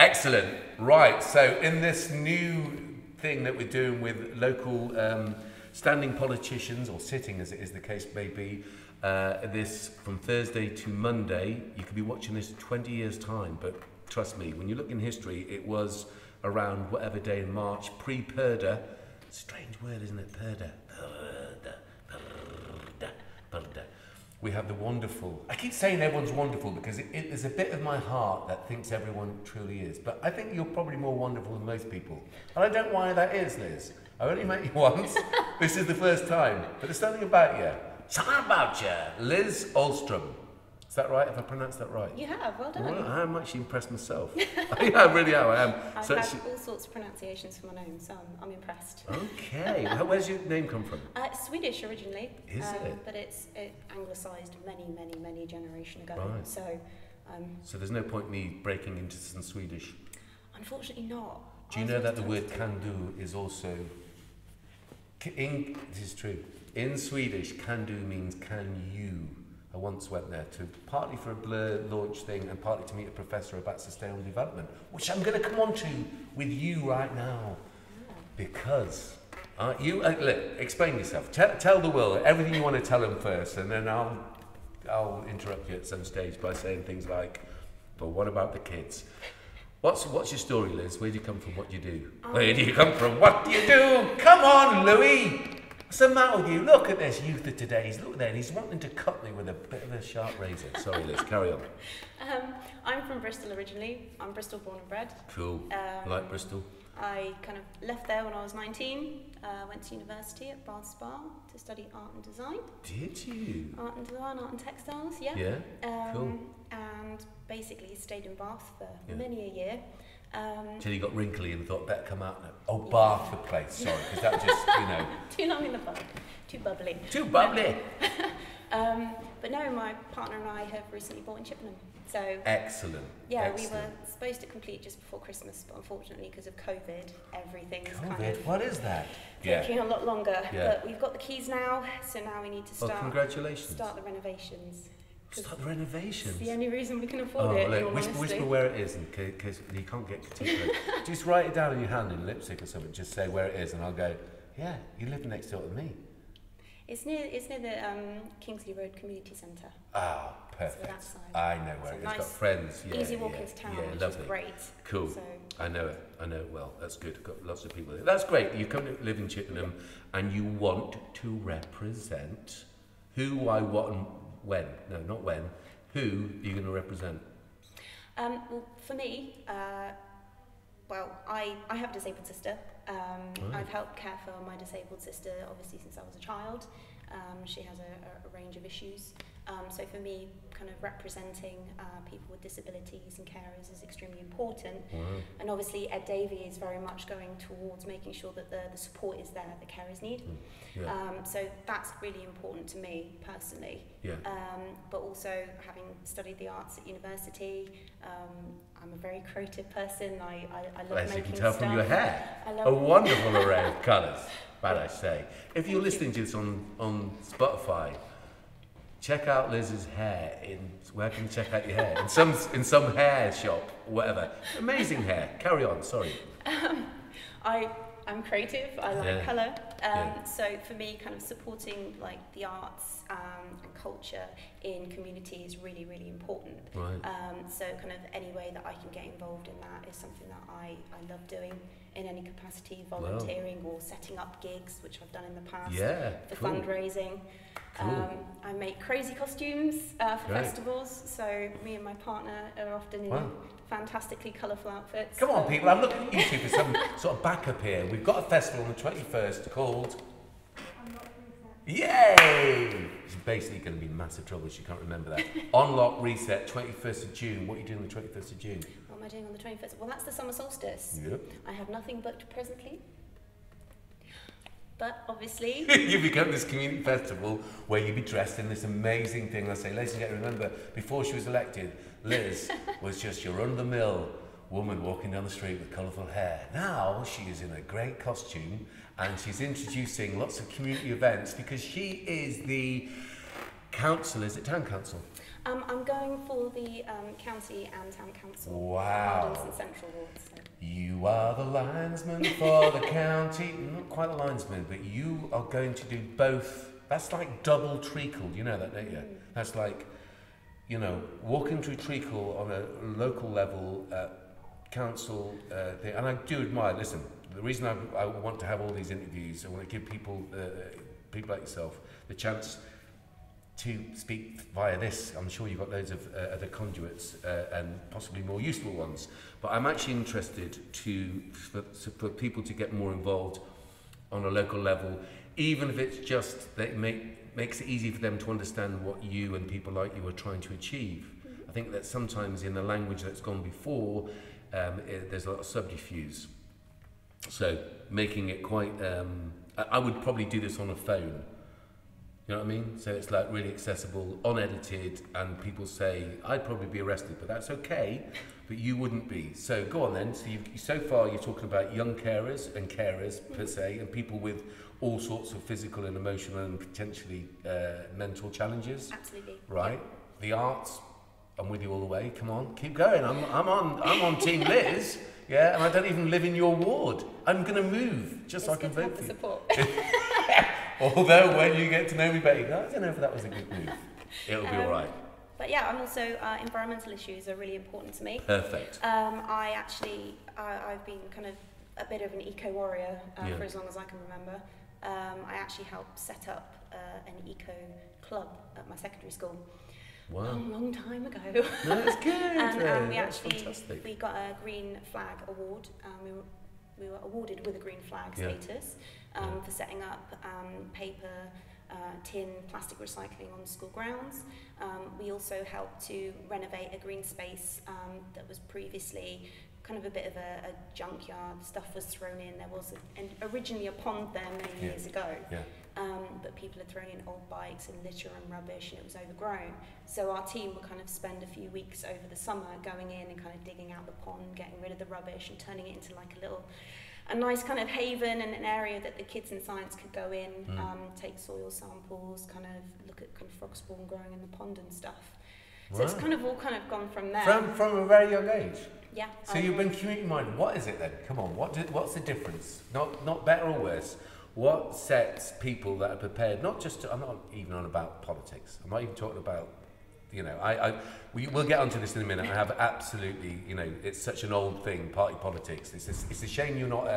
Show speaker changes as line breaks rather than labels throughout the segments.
Excellent. Right, so in this new thing that we're doing with local standing politicians, or sitting as it is the case may be, this from Thursday to Monday, you could be watching this in 20 years' time, but trust me, when you look in history, it was around whatever day in March, pre-Purda. Strange word, isn't it? Purda. Purda. We have the wonderful, I keep saying everyone's wonderful because there's a bit of my heart that thinks everyone truly is, but I think you're probably more wonderful than most people. And I don't know why that is, Liz. I only met you once. This is the first time, but there's something about you. Something about you. Liz Alstrom. Is that right? Have I pronounced that right?
You have, well done.
Well, I'm actually impressed myself. Yeah, I really am. I am.
I've had all sorts of pronunciations for my name, so I'm impressed.
Okay. Where's your name come from?
It's Swedish originally.
Is it?
But it anglicised many generations ago.
Right.
So
there's no point me breaking into some Swedish?
Unfortunately not.
Do you know that the word can do is also... this is true. In Swedish, can do means can you. I once went there partly for a Blur launch thing and partly to meet a professor about sustainable development, which I'm going to come on to with you right now. Because, look, explain yourself. Tell the world everything you want to tell them first, and then I'll interrupt you at some stage by saying things like, but what about the kids? What's your story, Liz? Where do you come from? What do you do? Where do you come from? What do you do? Come on, Louis! What's the matter with you? Look at this youth of today. Look there, he's wanting to cut me with a bit of a sharp razor. Sorry, Liz, carry on.
I'm from Bristol originally. I'm Bristol born and bred.
Cool. Like Bristol.
I kind of left there when I was 19. Went to university at Bath Spa to study art and design.
Did you?
Art and design, art and textiles, yeah.
Yeah, cool.
And basically stayed in Bath for many a year.
Till you got wrinkly and thought, better come out now. Oh, Bath the place, sorry, because that just, you know.
Too long in the pub, too bubbly.
Too bubbly!
But no, my partner and I have recently bought in Chippenham. So
excellent.
Yeah,
excellent.
We were supposed to complete just before Christmas, but unfortunately because of COVID, everything's kind of
what is that?
taking a lot longer. But we've got the keys now, so now we need to start.
Well, congratulations.
Start the renovations.
Start the renovations.
It's the only reason we can afford it.
Look, whisper where it is, in case you can't get too close. Just write it down in your hand in lipstick or something. Just say where it is, and I'll go. Yeah, you live next door to me.
It's near the Kingsley Road Community Centre.
Ah, perfect.
So that side.
I know where it is. Got friends. Yeah,
easy walk into town, which
lovely.
is great.
Cool.
So,
I know it. I know it well. That's good. Got lots of people there. That's great. You come to live in Chippenham, and you want to represent who, why, what, and when. No, not when. Who are you going to represent?
Well, for me, I have a disabled sister. I've helped care for my disabled sister, obviously, since I was a child. She has a range of issues. So for me, kind of representing people with disabilities and carers is extremely important.
Wow.
And obviously, Ed Davey is very much going towards making sure that the support is there the carers need.
Yeah.
So that's really important to me personally.
Yeah.
But also, having studied the arts at university, I'm a very creative person. I love making stuff.
As you can tell from your hair, a wonderful array of colours, might I say. If you're listening to this on Spotify, check out Liz's hair. Where can you check out your hair? In some hair shop, whatever. Amazing hair. Carry on. Sorry.
I'm creative. I like colour. So for me, kind of supporting like the arts and culture in community is really, really important.
Right.
So kind of any way that I can get involved in that is something that I love doing in any capacity, volunteering or setting up gigs, which I've done in the past for fundraising.
Cool.
I make crazy costumes for festivals, so me and my partner are often in fantastically colourful outfits.
Come on, people, I'm looking at you two for some sort of backup here. We've got a festival on the 21st called... Yay! She's basically going to be in massive trouble. She can't remember that. Unlock Reset, 21st of June. What are you doing on the 21st of June?
What am I doing on the 21st? Well, that's the summer solstice.
Yep.
I have nothing booked presently. But obviously...
You become this community festival where you be dressed in this amazing thing. I say, ladies and gentlemen, remember, before she was elected, Liz was just your run-of-the-mill woman walking down the street with colourful hair. Now she is in a great costume and she's introducing lots of community events because she is the Council, is it town council?
I'm going for the county and town council.
Wow.
Hardens and Central wards. So.
You are the linesman for the county. Not quite a linesman, but you are going to do both. That's like double treacle. You know that, don't you? That's like, you know, walking through treacle on a local level, council thing. And I do admire, listen, the reason I want to have all these interviews, I want to give people, people like yourself, the chance to speak via this. I'm sure you've got loads of other conduits and possibly more useful ones. But I'm actually interested for people to get more involved on a local level, even if it's just that it makes it easy for them to understand what you and people like you are trying to achieve. I think that sometimes in the language that's gone before, there's a lot of subterfuge. So making it quite, I would probably do this on a phone. You know what I mean? So it's like really accessible, unedited, and people say, I'd probably be arrested, but that's okay, but you wouldn't be. So go on then. So far you're talking about young carers and carers per se, and people with all sorts of physical and emotional and potentially mental challenges.
Absolutely.
Right? The arts, I'm with you all the way. Come on, keep going. I'm on Team Liz. Yeah, and I don't even live in your ward. I'm going to move just so I can vote for you.
Support.
Although when you get to know me better, you go, I don't know if that was a good move. It'll be all right.
But yeah, I'm also environmental issues are really important to me.
Perfect.
I've been kind of a bit of an eco warrior for as long as I can remember. I actually helped set up an eco club at my secondary school.
Wow.
A long time ago.
No, that's good.
And we
that's
actually
fantastic.
we got a green flag award. We were awarded with a green flag status for setting up paper, tin, plastic recycling on school grounds. We also helped to renovate a green space that was previously kind of a bit of a junkyard. Stuff was thrown in. There was originally a pond there many years ago. Yeah. But people had thrown in old bikes and litter and rubbish, and it was overgrown. So our team would kind of spend a few weeks over the summer going in and kind of digging out the pond, getting rid of the rubbish and turning it into like a nice kind of haven and an area that the kids in science could go in, take soil samples, kind of look at kind of frog spawn growing in the pond and stuff. So it's kind of all kind of gone from there.
From a very young age?
Yeah.
So you've been community minded. What is it then? Come on, what's the difference? Not better or worse. What sets people that are prepared, not just to, I'm not even on about politics. I'm not even talking about, you know, we'll get onto this in a minute. I have absolutely, you know, it's such an old thing, party politics. It's a shame you're not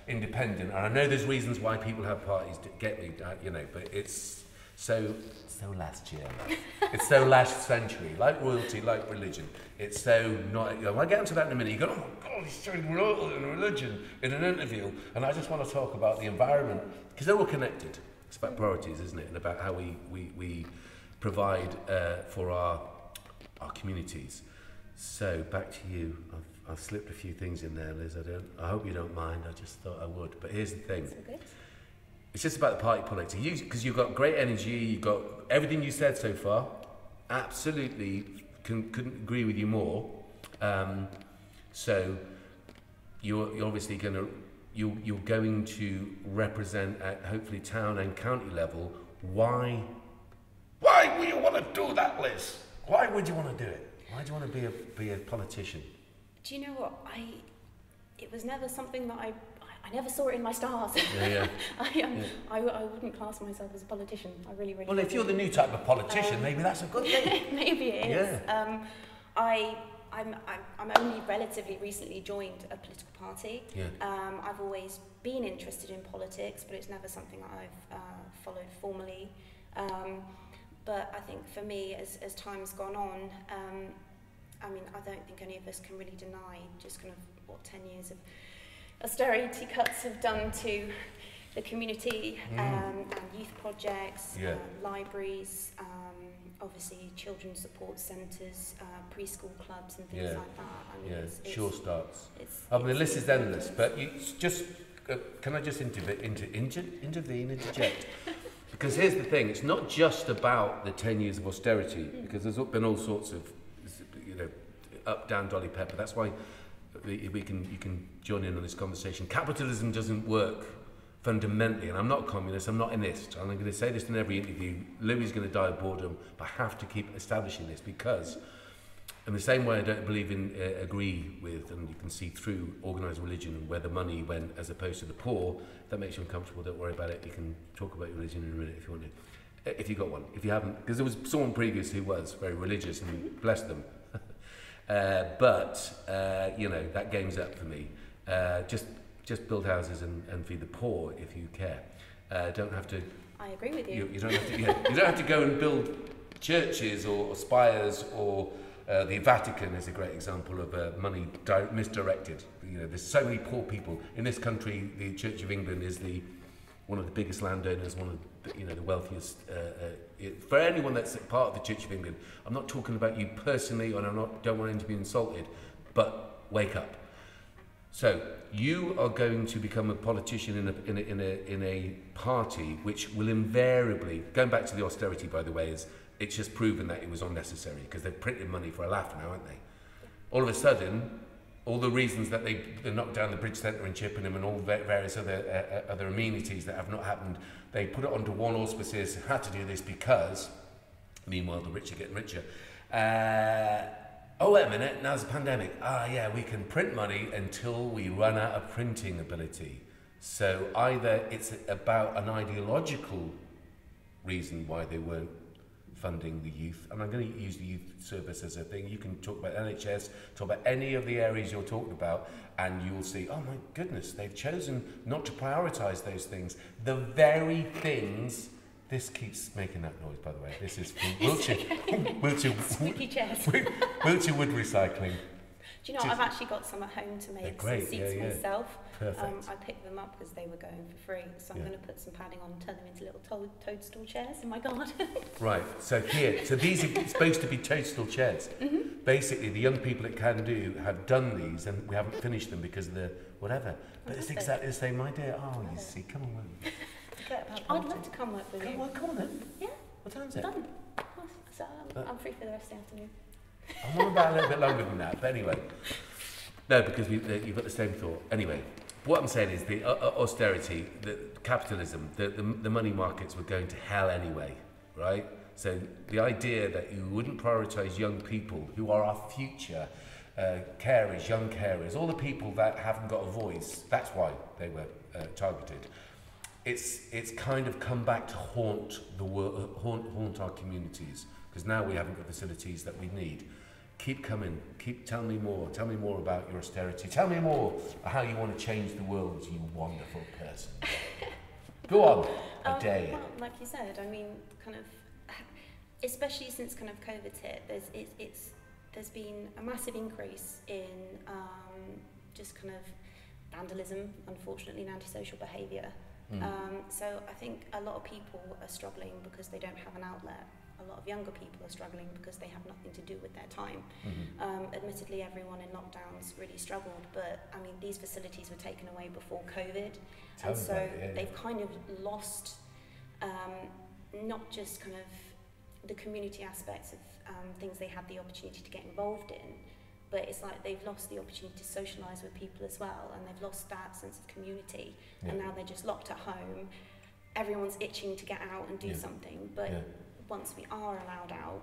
independent. And I know there's reasons why people have parties, get me, you know, but it's so last year. It's so last century, like royalty, like religion. It's so not, you know, I'll get into that in a minute. You go, oh my God, he's showing royalty and religion in an interview. And I just want to talk about the environment, because they're all connected. It's about priorities, isn't it? And about how we provide for our communities. So back to you. I've slipped a few things in there, Liz. I hope you don't mind. I just thought I would. But here's the thing. It's just about the party politics. Because you've got great energy, you've got everything you said so far. Absolutely couldn't agree with you more. So you're obviously you're going to represent at hopefully town and county level. Why would you want to do that, Liz? Why would you want to do it? Why do you want to be a politician?
Do you know what? It was never something that I never saw it in my stars.
Yeah.
I wouldn't class myself as a politician. I really
well, if you're the new type of politician, maybe that's a good thing.
Maybe it is.
Yeah.
I'm only relatively recently joined a political party.
Yeah.
I've always been interested in politics, but it's never something that I've followed formally. But I think for me, as time's gone on, I mean, I don't think any of us can really deny just kind of what 10 years of austerity cuts have done to the community, and youth projects, libraries, obviously children's support centres, preschool clubs and things like that. I mean,
sure starts. I mean, the list is endless, but you just, can I just interject? Because here's the thing, it's not just about the 10 years of austerity, because there's been all sorts of, you know, up, down, dolly pepper. That's why you can join in on this conversation. Capitalism doesn't work fundamentally, and I'm not a communist, I'm not an ist, and I'm going to say this in every interview, Louis is going to die of boredom, but I have to keep establishing this because in the same way I don't believe in, agree with, and you can see through organised religion where the money went as opposed to the poor. If that makes you uncomfortable, don't worry about it. You can talk about your religion in a minute if you want to. If you got one. If you haven't, because there was someone previous who was very religious and bless them. But you know, that game's up for me. Just build houses and feed the poor if you care. Don't have to.
I agree with you.
You don't have to. Yeah, you don't have to go and build churches or spires or. The Vatican is a great example of money misdirected. You know, there's so many poor people in this country. The Church of England is one of the biggest landowners, one of the wealthiest. For anyone that's part of the Church of England, I'm not talking about you personally, and don't want him to be insulted, but wake up. So you are going to become a politician in a party which will invariably, going back to the austerity, by the way, it's just proven that it was unnecessary because they've printed money for a laugh now, haven't they? All of a sudden, all the reasons that they knocked down the Bridge Centre in Chippenham and all various other amenities that have not happened, they put it under one auspices, had to do this because, meanwhile, the rich are getting richer. Oh, wait a minute, now's a pandemic. Yeah, we can print money until we run out of printing ability. So either it's about an ideological reason why they weren't funding the youth, and I'm going to use the youth service as a thing. You can talk about NHS, talk about any of the areas you're talking about, and you'll see, oh my goodness, they've chosen not to prioritise those things. The very things, this keeps making that noise, by the way. This is from
Squeaky chairs.
Wiltshire Wood Recycling.
Do you know, I've actually got some at home to make some seats myself.
Perfect.
I picked them up because they were going for free, so I'm going to put some padding on and turn them into little toadstool chairs in my garden. Right,
so these are supposed to be toadstool chairs. Basically, the young people at Can Do have done these, and we haven't finished them because of the whatever. But it's exactly the same idea. Oh, you see, come on.
I'd love to come work with you.
Come on then.
Yeah.
What time is it?
Done. So I'm free for the rest of the afternoon.
I'm on about a little bit longer than that, but anyway. No, because you've got the same thought. Anyway, what I'm saying is the austerity, the capitalism, the money markets were going to hell anyway, right? So the idea that you wouldn't prioritise young people who are our future, carers, young carers, all the people that haven't got a voice, that's why they were targeted. It's kind of come back to haunt our communities, because now we haven't got facilities that we need. Keep coming, tell me more about your austerity, tell me more how you want to change the world, you wonderful person. Go on, a day.
Well, like you said, I mean, kind of, especially since kind of COVID's hit, there's been a massive increase in just kind of vandalism, unfortunately, and antisocial behaviour. So I think a lot of people are struggling because they don't have an outlet. A lot of younger people are struggling because they have nothing to do with their time. Admittedly, everyone in lockdowns really struggled, but I mean, these facilities were taken away before COVID, and so they've kind of lost not just kind of the community aspects of things they had the opportunity to get involved in, but it's like they've lost the opportunity to socialise with people as well, and they've lost that sense of community, and now they're just locked at home. Everyone's itching to get out and do something, but once we are allowed out,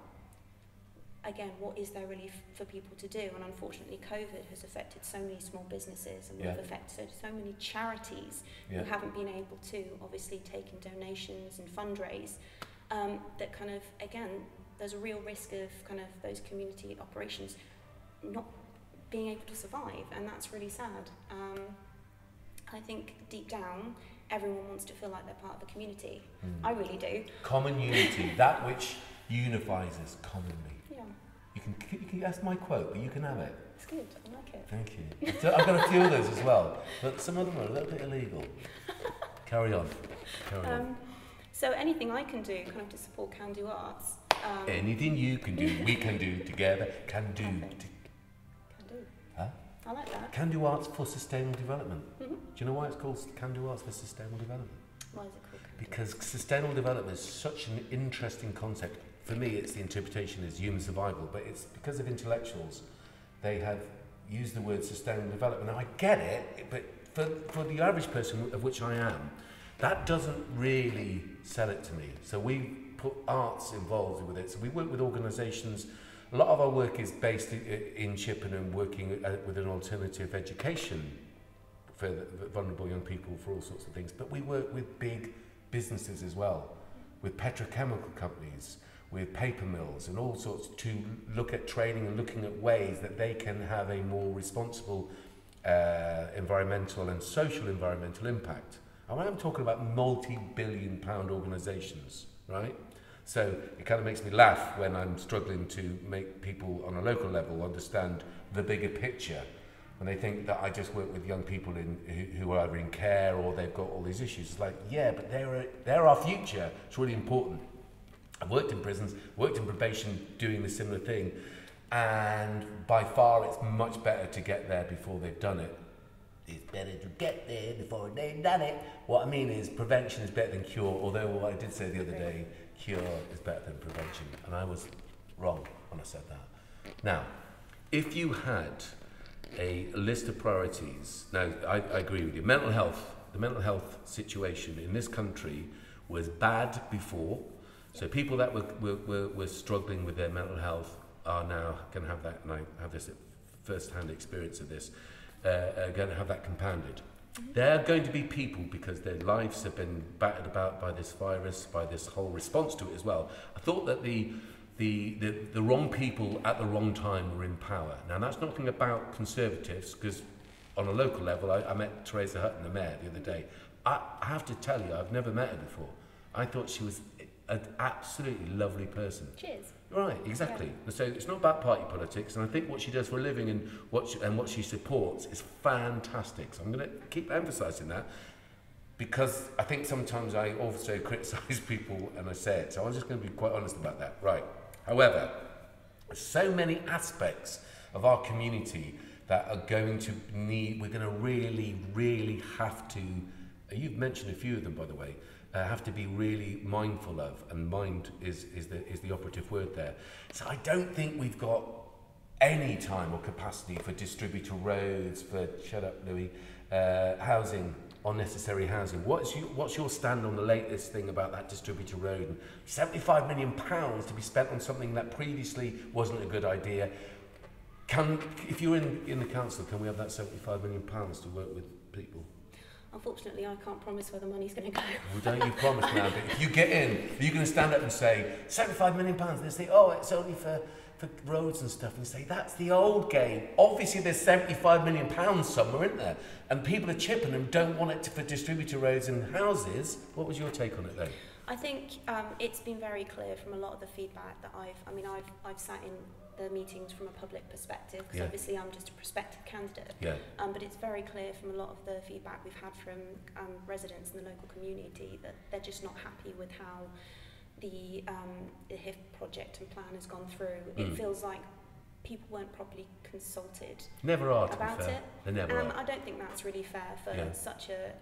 again, what is there really for people to do? And unfortunately, COVID has affected so many small businesses, and we've affected so many charities who haven't been able to, obviously, take in donations and fundraise, that kind of, again, there's a real risk of kind of those community operations not being able to survive, and that's really sad. I think deep down, everyone wants to feel like they're part of the community. I really do. Common
unity, that which unifies us commonly.
Yeah.
You can that's my quote, but you can have it.
It's good, I like it.
Thank you. I've got a few of those as well, but some of them are a little bit illegal. Carry on.
So anything I can do kind of to support Can Do Arts.
Anything you can do, we can do together. Can do.
Can do.
Huh?
I like that.
Can Do Arts for Sustainable Development. Do you know why it's called Can Do Arts for Sustainable Development?
Why is it called Can Do?
Because sustainable development is such an interesting concept. For me, it's the interpretation is human survival, but it's because of intellectuals. They have used the word sustainable development. Now, I get it, but for the average person, of which I am, That doesn't really sell it to me. So we put arts involved with it. So we work with organisations. A lot of our work is based in Chippenham, working with an alternative education for vulnerable young people for all sorts of things. But we work with big businesses as well, with petrochemical companies, with paper mills and all sorts, to look at training and looking at ways that they can have a more responsible environmental and social environmental impact. And when I'm talking about multi-billion-pound organisations, right? So it kind of makes me laugh when I'm struggling to make people on a local level understand the bigger picture, when they think that I just work with young people who are either in care or they've got all these issues. It's like, yeah, but they're our future. It's really important. I've worked in prisons, worked in probation doing the similar thing, and by far it's much better to get there before they've done it. It's better to get there before they've done it. What I mean is prevention is better than cure, although what I did say the other day, cure is better than prevention, and I was wrong when I said that. Now, if you had a list of priorities, now I agree with you, the mental health situation in this country was bad before. So people that were struggling with their mental health are now going to have that, and I have this first-hand experience of this, are going to have that compounded. There are going to be people, because their lives have been battered about by this virus, by this whole response to it as well. I thought that the wrong people at the wrong time were in power. Now that's nothing about Conservatives, because on a local level, I met Teresa Hutton, the mayor, the other day. I have to tell you, I've never met her before. I thought she was an absolutely lovely person.
Cheers.
Right, exactly. Yeah. So it's not about party politics, and I think what she does for a living and what she supports is fantastic. So I'm going to keep emphasising that, because I think sometimes I also criticise people and I say it. So I'm just going to be quite honest about that. Right. However, there's so many aspects of our community that are going to need. We're going to really have to. You've mentioned a few of them, by the way. Have to be really mindful of, and mind is the operative word there. So I don't think we've got any time or capacity for distributor roads, for, shut up Louis, housing, unnecessary housing. What's your stand on the latest thing about that distributor road? And £75 million to be spent on something that previously wasn't a good idea. If you're in the council, can we have that £75 million to work with people?
Unfortunately, I can't promise where the money's going to go.
Well, don't you promise now, but if you get in, are you going to stand up and say, £75 million? And they say, oh, it's only for roads and stuff. And you say, that's the old game. Obviously, there's £75 million somewhere, isn't there? And people are chipping and don't want it for distributor roads and houses. What was your take on it, though?
I think it's been very clear from a lot of the feedback that I've sat in the meetings from a public perspective, because obviously I'm just a prospective candidate. Yeah. But it's very clear from a lot of the feedback we've had from residents in the local community that they're just not happy with how the HIF project and plan has gone through. It feels like people weren't properly consulted.
Never are,
about it.
They never are.
I don't think that's really fair for such a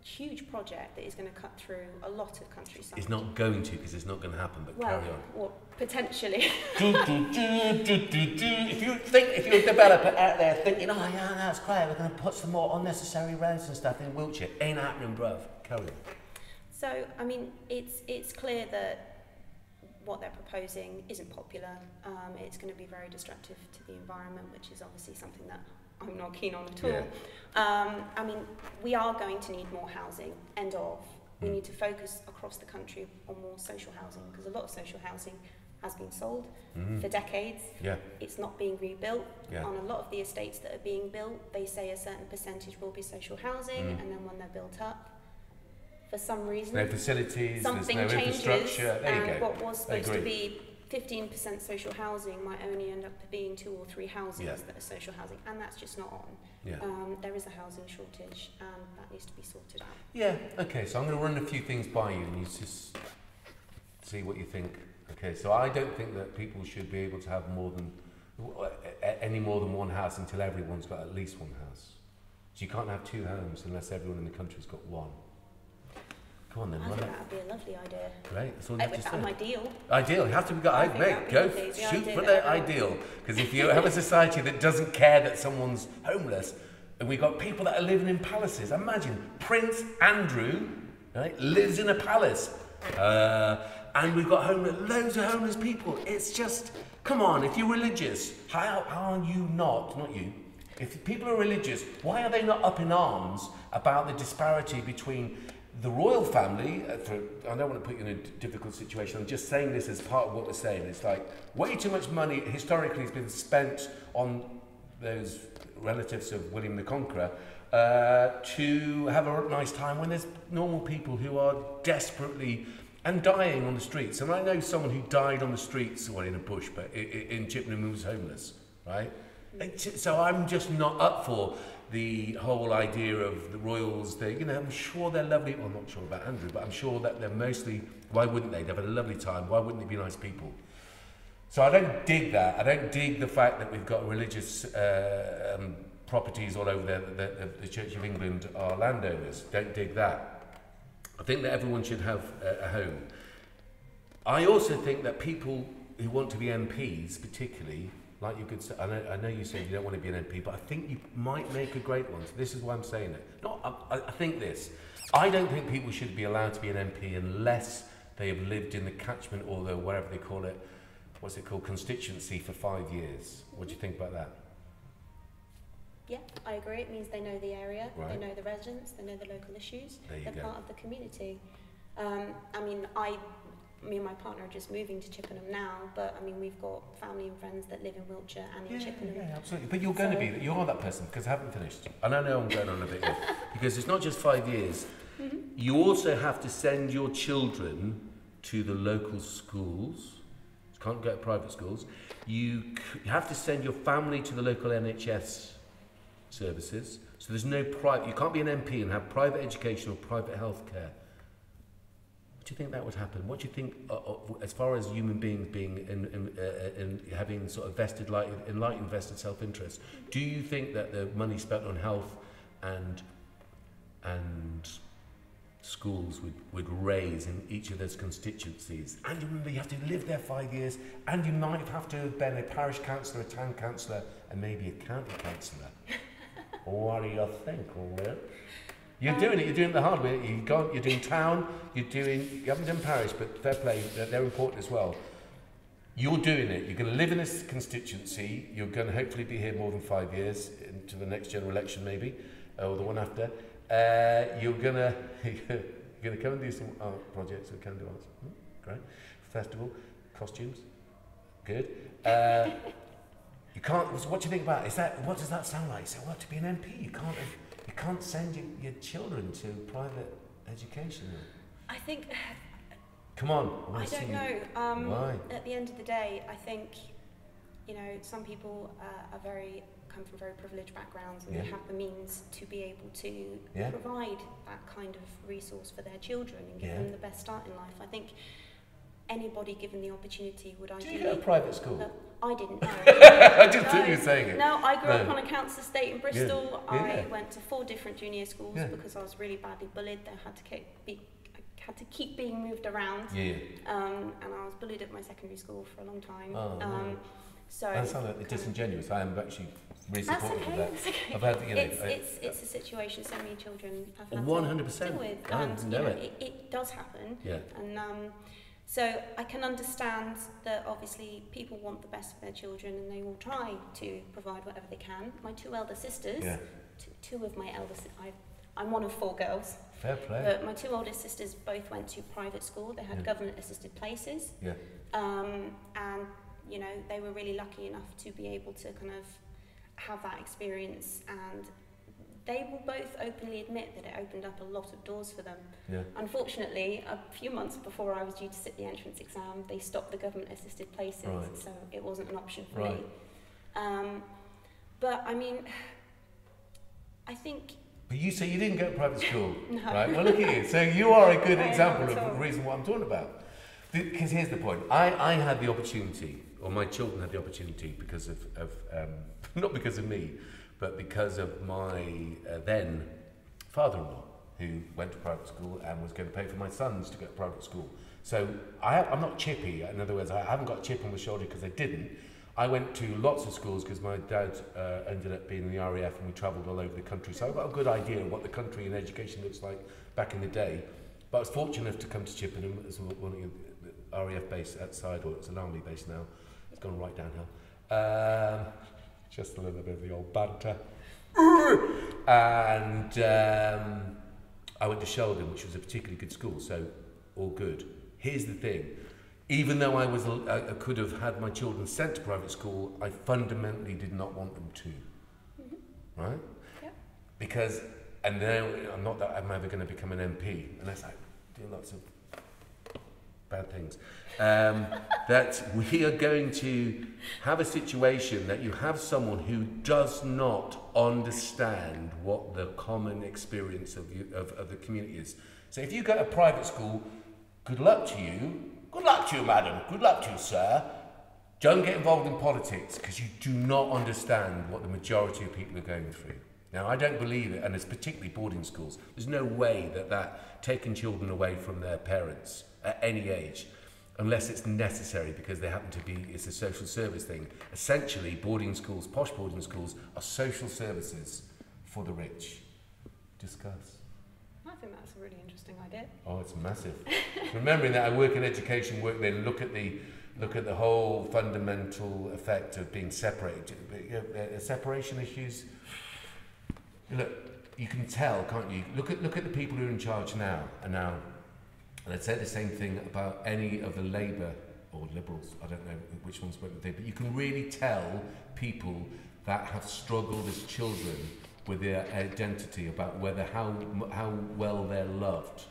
huge project that is going to cut through a lot of countryside.
It's not going to, because it's not going to happen, but carry on.
Well, potentially.
If you're a developer out there thinking, oh yeah, that's great, we're going to put some more unnecessary roads and stuff in Wiltshire, ain't happening, bruv. Carry on.
So, I mean, it's clear that what they're proposing isn't popular. It's going to be very destructive to the environment, which is obviously something that I'm not keen on at all.
Yeah.
I mean, we are going to need more housing, end of. We need to focus across the country on more social housing, because a lot of social housing has been sold for decades. Yeah. It's not being rebuilt. Yeah. On a lot of the estates that are being built, they say a certain percentage will be social housing, and then when they're built up, for some reason,
no facilities,
something
there's no
changes,
infrastructure. There you
and
go.
what was supposed to be 15% social housing might only end up being 2 or 3 houses that are social housing, and that's just not on. Yeah. There is a housing shortage, and that needs to be sorted out.
Yeah, okay, so I'm going to run a few things by you, and you just see what you think. Okay, so I don't think that people should be able to have any more than one house until everyone's got at least one house. So you can't have 2 homes unless everyone in the country's got 1. Come on then,
I think that would be a lovely idea.
Great, that's all you just said.
Ideal.
Ideal, you have to be got. Mate, go shoot for the ideal. Because if you have a society that doesn't care that someone's homeless, And we've got people that are living in palaces. Imagine, Prince Andrew, right, lives in a palace. And we've got loads of homeless people. It's just, come on, if you're religious, how are you not you, if people are religious, why are they not up in arms about the disparity between the royal family? I don't want to put you in a difficult situation, I'm just saying this as part of what we're saying. It's like, way too much money historically has been spent on those relatives of William the Conqueror to have a nice time when there's normal people who are desperately and dying on the streets. And I know someone who died on the streets, well, in a bush, but in Chippenham, who was homeless, right? So I'm just not up for the whole idea of the royals. I'm sure they're lovely. Well, I'm not sure about Andrew, but I'm sure that they're mostly, why wouldn't they? They've had a lovely time. Why wouldn't they be nice people? So I don't dig that. I don't dig the fact that we've got religious properties all over the Church of England are landowners. Don't dig that. I think that everyone should have a home. I also think that people who want to be MPs, particularly, like you could say, I know you said you don't want to be an MP, but I think you might make a great one. So this is why I'm saying it. I think this. I don't think people should be allowed to be an MP unless they have lived in the catchment or the whatever they call it, what's it called, constituency for 5 years. What do you think about that?
Yeah, I agree. It means they know the area,
right.
They know the residents, they know the local issues, they're
go.
part of the community. Me and my partner are just moving to Chippenham now, but I mean, we've got family and friends that live in Wiltshire and in Chippenham. Yeah,
absolutely. But you're going to be, you are that person, because I haven't finished. And I know I'm going on a bit here, because it's not just 5 years. Mm-hmm. You also have to send your children to the local schools. You can't go to private schools. You have to send your family to the local NHS services. So there's no private, you can't be an MP and have private education or private healthcare. Do you think that would happen? What do you think, as far as human beings being in having sort of enlightened vested self-interest? Do you think that the money spent on health and schools would raise in each of those constituencies? And remember, you have to live there 5 years, and you might have to have been a parish councillor, a town councillor, and maybe a county councillor. What do you think, Will? You're doing it. You're doing it the hard way. You're doing town. You haven't done parish, but fair play. They're important as well. You're doing it. You're going to live in this constituency. You're going to hopefully be here more than 5 years into the next general election, maybe, or the one after. You're going to come and do some art projects with Can Do Arts. Great. Festival, costumes, good. You can't. What do you think about it? What does that sound like? So, what, to be an MP? You can't send your children to private education.
I think.
Come on.
I don't know.
Why?
At the end of the day, I think, some people come from very privileged backgrounds and they have the means to be able to provide that kind of resource for their children and give them the best start in life. I think anybody given the opportunity would ideally...
Do you go to private school?
I didn't know.
I didn't think you were saying it.
No, I grew up on a council estate in Bristol.
Yeah.
I went to 4 different junior schools because I was really badly bullied. I had to keep being moved around. Yeah. And I was bullied at my secondary school for a long time.
Oh, no.
So
that sounds like disingenuous. I am actually really supportive of that.
That's okay.
I've had,
it's a situation so many children have had
100%.
to deal with. And it does happen.
Yeah.
And so I can understand that obviously people want the best for their children and they will try to provide whatever they can. My 2 elder sisters, two of my elder sisters, I'm one of 4 girls.
Fair play.
But my 2 oldest sisters both went to private school. They had government-assisted places. Yeah. And, they were really lucky enough to be able to kind of have that experience, and they will both openly admit that it opened up a lot of doors for them. Yeah. Unfortunately, a few months before I was due to sit the entrance exam, they stopped the government-assisted places, so it wasn't an option for me. But I mean, I think...
But you say you didn't go to private school,
no.
Right? Well, look at you. So you are a good example of the reason what I'm talking about. Because here's the point. I had the opportunity, or my children had the opportunity, because of not because of me, but because of my then father-in-law, who went to private school and was going to pay for my sons to go to private school. So I'm not chippy. In other words, I haven't got a chip on my shoulder because I didn't. I went to lots of schools because my dad ended up being in the RAF and we travelled all over the country. So I've got a good idea of what the country and education looks like back in the day. But I was fortunate enough to come to Chippenham as one of the RAF base outside, or it's an army base now. It's gone right downhill. Just a little bit of the old banter. And I went to Sheldon, which was a particularly good school, so all good. Here's the thing. Even though I could have had my children sent to private school, I fundamentally did not want them to. Mm-hmm. Right? Yeah. Because, and now I'm not that I'm ever going to become an MP, unless I do lots of bad things. That we are going to have a situation that you have someone who does not understand what the common experience of the community is. So if you go to private school, good luck to you. Good luck to you, madam. Good luck to you, sir. Don't get involved in politics because you do not understand what the majority of people are going through. Now, I don't believe it, and it's particularly boarding schools. There's no way that taking children away from their parents at any age, unless it's necessary because they happen to be, it's a social service thing. Essentially, boarding schools, posh boarding schools, are social services for the rich. Discuss.
I think that's a really interesting idea.
Oh, it's massive. Remembering that I work in education, then look at the whole fundamental effect of being separated. Separation issues. Look, you can tell, can't you? Look at the people who are in charge now, and I'd say the same thing about any of the Labour or Liberals. I don't know which one's better, but you can really tell people that have struggled as children with their identity, about how well they're loved.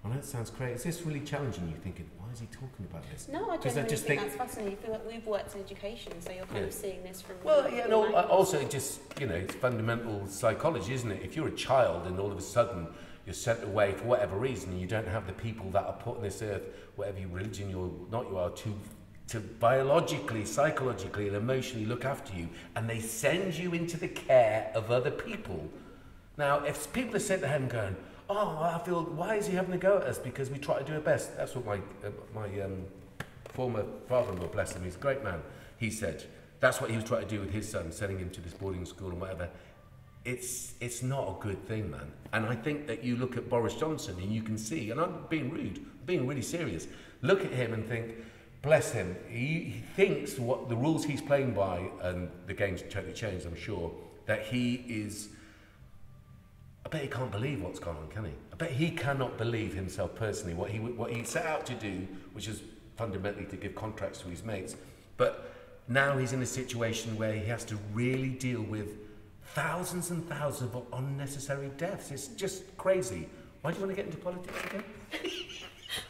I know it sounds crazy. Is this really challenging you, thinking, why is he talking about this?
No, I genuinely think that's fascinating. I feel like we've worked in education, so you're kind of seeing this from...
Well, yeah, no, also just, it's fundamental psychology, isn't it? If you're a child and all of a sudden you're sent away for whatever reason, and you don't have the people that are put on this earth, whatever religion you are, to biologically, psychologically and emotionally look after you, and they send you into the care of other people. Now, if people are sent to heaven going, oh, I feel, why is he having a go at us? Because we try to do our best. That's what my former father-in-law, bless him, he's a great man, he said. That's what he was trying to do with his son, sending him to this boarding school and whatever. It's not a good thing, man. And I think that you look at Boris Johnson and you can see, and I'm being rude, I'm being really serious, look at him and think, bless him, he thinks what the rules he's playing by, and the game's totally changed, I'm sure, that he is, I bet he can't believe what's gone on, can he? I bet he cannot believe himself personally, what he set out to do, which is fundamentally to give contracts to his mates. But now he's in a situation where he has to really deal with thousands and thousands of unnecessary deaths. It's just crazy. Why do you want to get into politics again?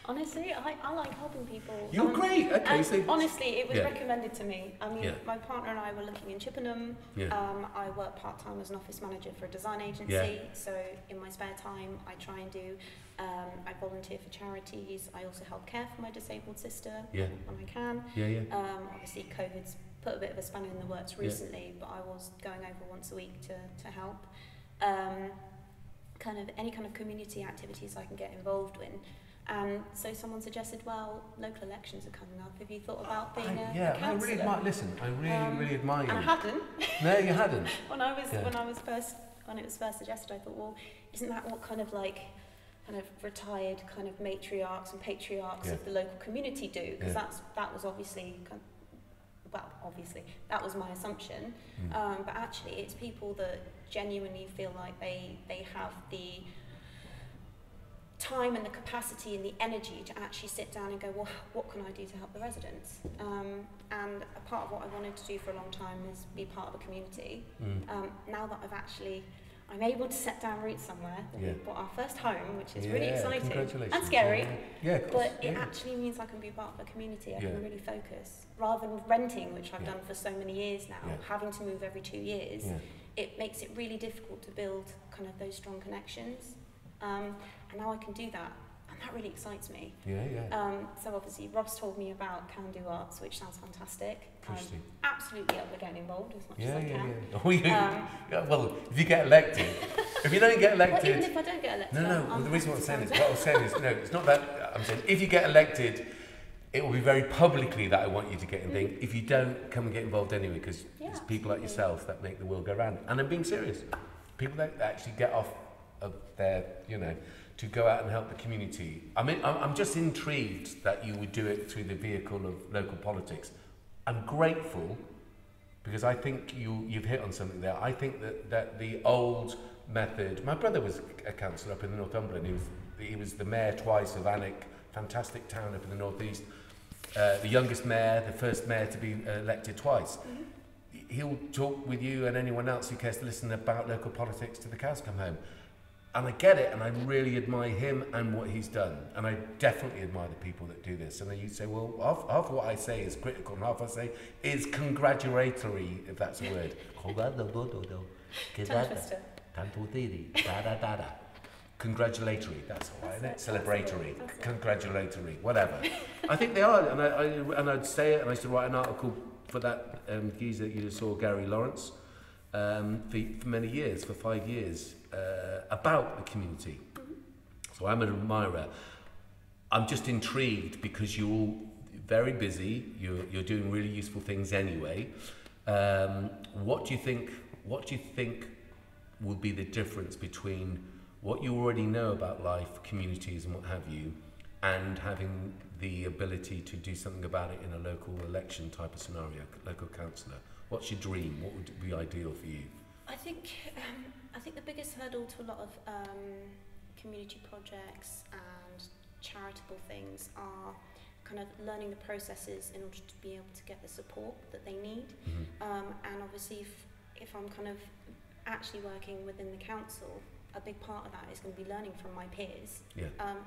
Honestly, I like helping people.
You're great. Okay, so
honestly, it was recommended to me. I mean, my partner and I were looking in Chippenham. Yeah. I work part-time as an office manager for a design agency. Yeah. So in my spare time, I try and do. I volunteer for charities. I also help care for my disabled sister when I can. Yeah, yeah. Obviously, COVID's put a bit of a spanner in the works recently, but I was going over once a week to help. Kind of any kind of community activities I can get involved in. So someone suggested, well, local elections are coming up. Have you thought about being a councillor? I really admire. Listen, I really admire you. And I hadn't.
No, you hadn't.
when it was first suggested, I thought, well, isn't that what kind of retired kind of matriarchs and patriarchs of the local community do? Because that was obviously that was my assumption. But actually, it's people that genuinely feel like they have the time and the capacity and the energy to actually sit down and go, well, what can I do to help the residents? And a part of what I wanted to do for a long time is be part of a community. Now that I'm able to set down roots somewhere, we've bought our first home, which is really exciting and scary, but it actually means I can be part of a community. I can really focus, rather than renting, which I've done for so many years now, having to move every 2 years. It makes it really difficult to build kind of those strong connections. And now I can do that, and that really excites me. So obviously Rob's told me about Can Do Arts, which sounds fantastic. I'm absolutely up for getting involved as much as I can.
Well, if you get elected, if you don't get elected...
Well, even if I don't get elected...
No, the reason what I'm saying is, it's not that, I'm saying, if you get elected, it will be very publicly that I want you to get in thing. If you don't, come and get involved anyway, because
Yeah,
it's people like yourself that make the world go round. And I'm being serious. People that actually get off of their, you know, to go out and help the community. I mean, I'm just intrigued that you would do it through the vehicle of local politics. I'm grateful because I think you've hit on something there. I think that the old method. My brother was a councillor up in the Northumberland. He was the mayor twice of Alnwick, fantastic town up in the northeast. The youngest mayor, the first mayor to be elected twice. He'll talk with you and anyone else who cares to listen about local politics till the cows come home. And I get it, and I really admire him and what he's done. And I definitely admire the people that do this. And then you say, well, half of what I say is critical, and half I say is congratulatory, if that's a word. Congratulatory, that's all right, isn't it? Celebratory, congratulatory, whatever. I think they are, and I'd say it, and I used to write an article for that geezer that you just saw, Gary Lawrence, for many years, for 5 years, about the community. So I'm an admirer. I'm just intrigued because you're all very busy. You're doing really useful things anyway. What do you think would be the difference between what you already know about life, communities, and what have you, and having the ability to do something about it in a local election type of scenario, local councillor? What's your dream? What would be ideal for you?
I think the biggest hurdle to a lot of community projects and charitable things are kind of learning the processes in order to be able to get the support that they need. And obviously, if I'm kind of actually working within the council, a big part of that is going to be learning from my peers.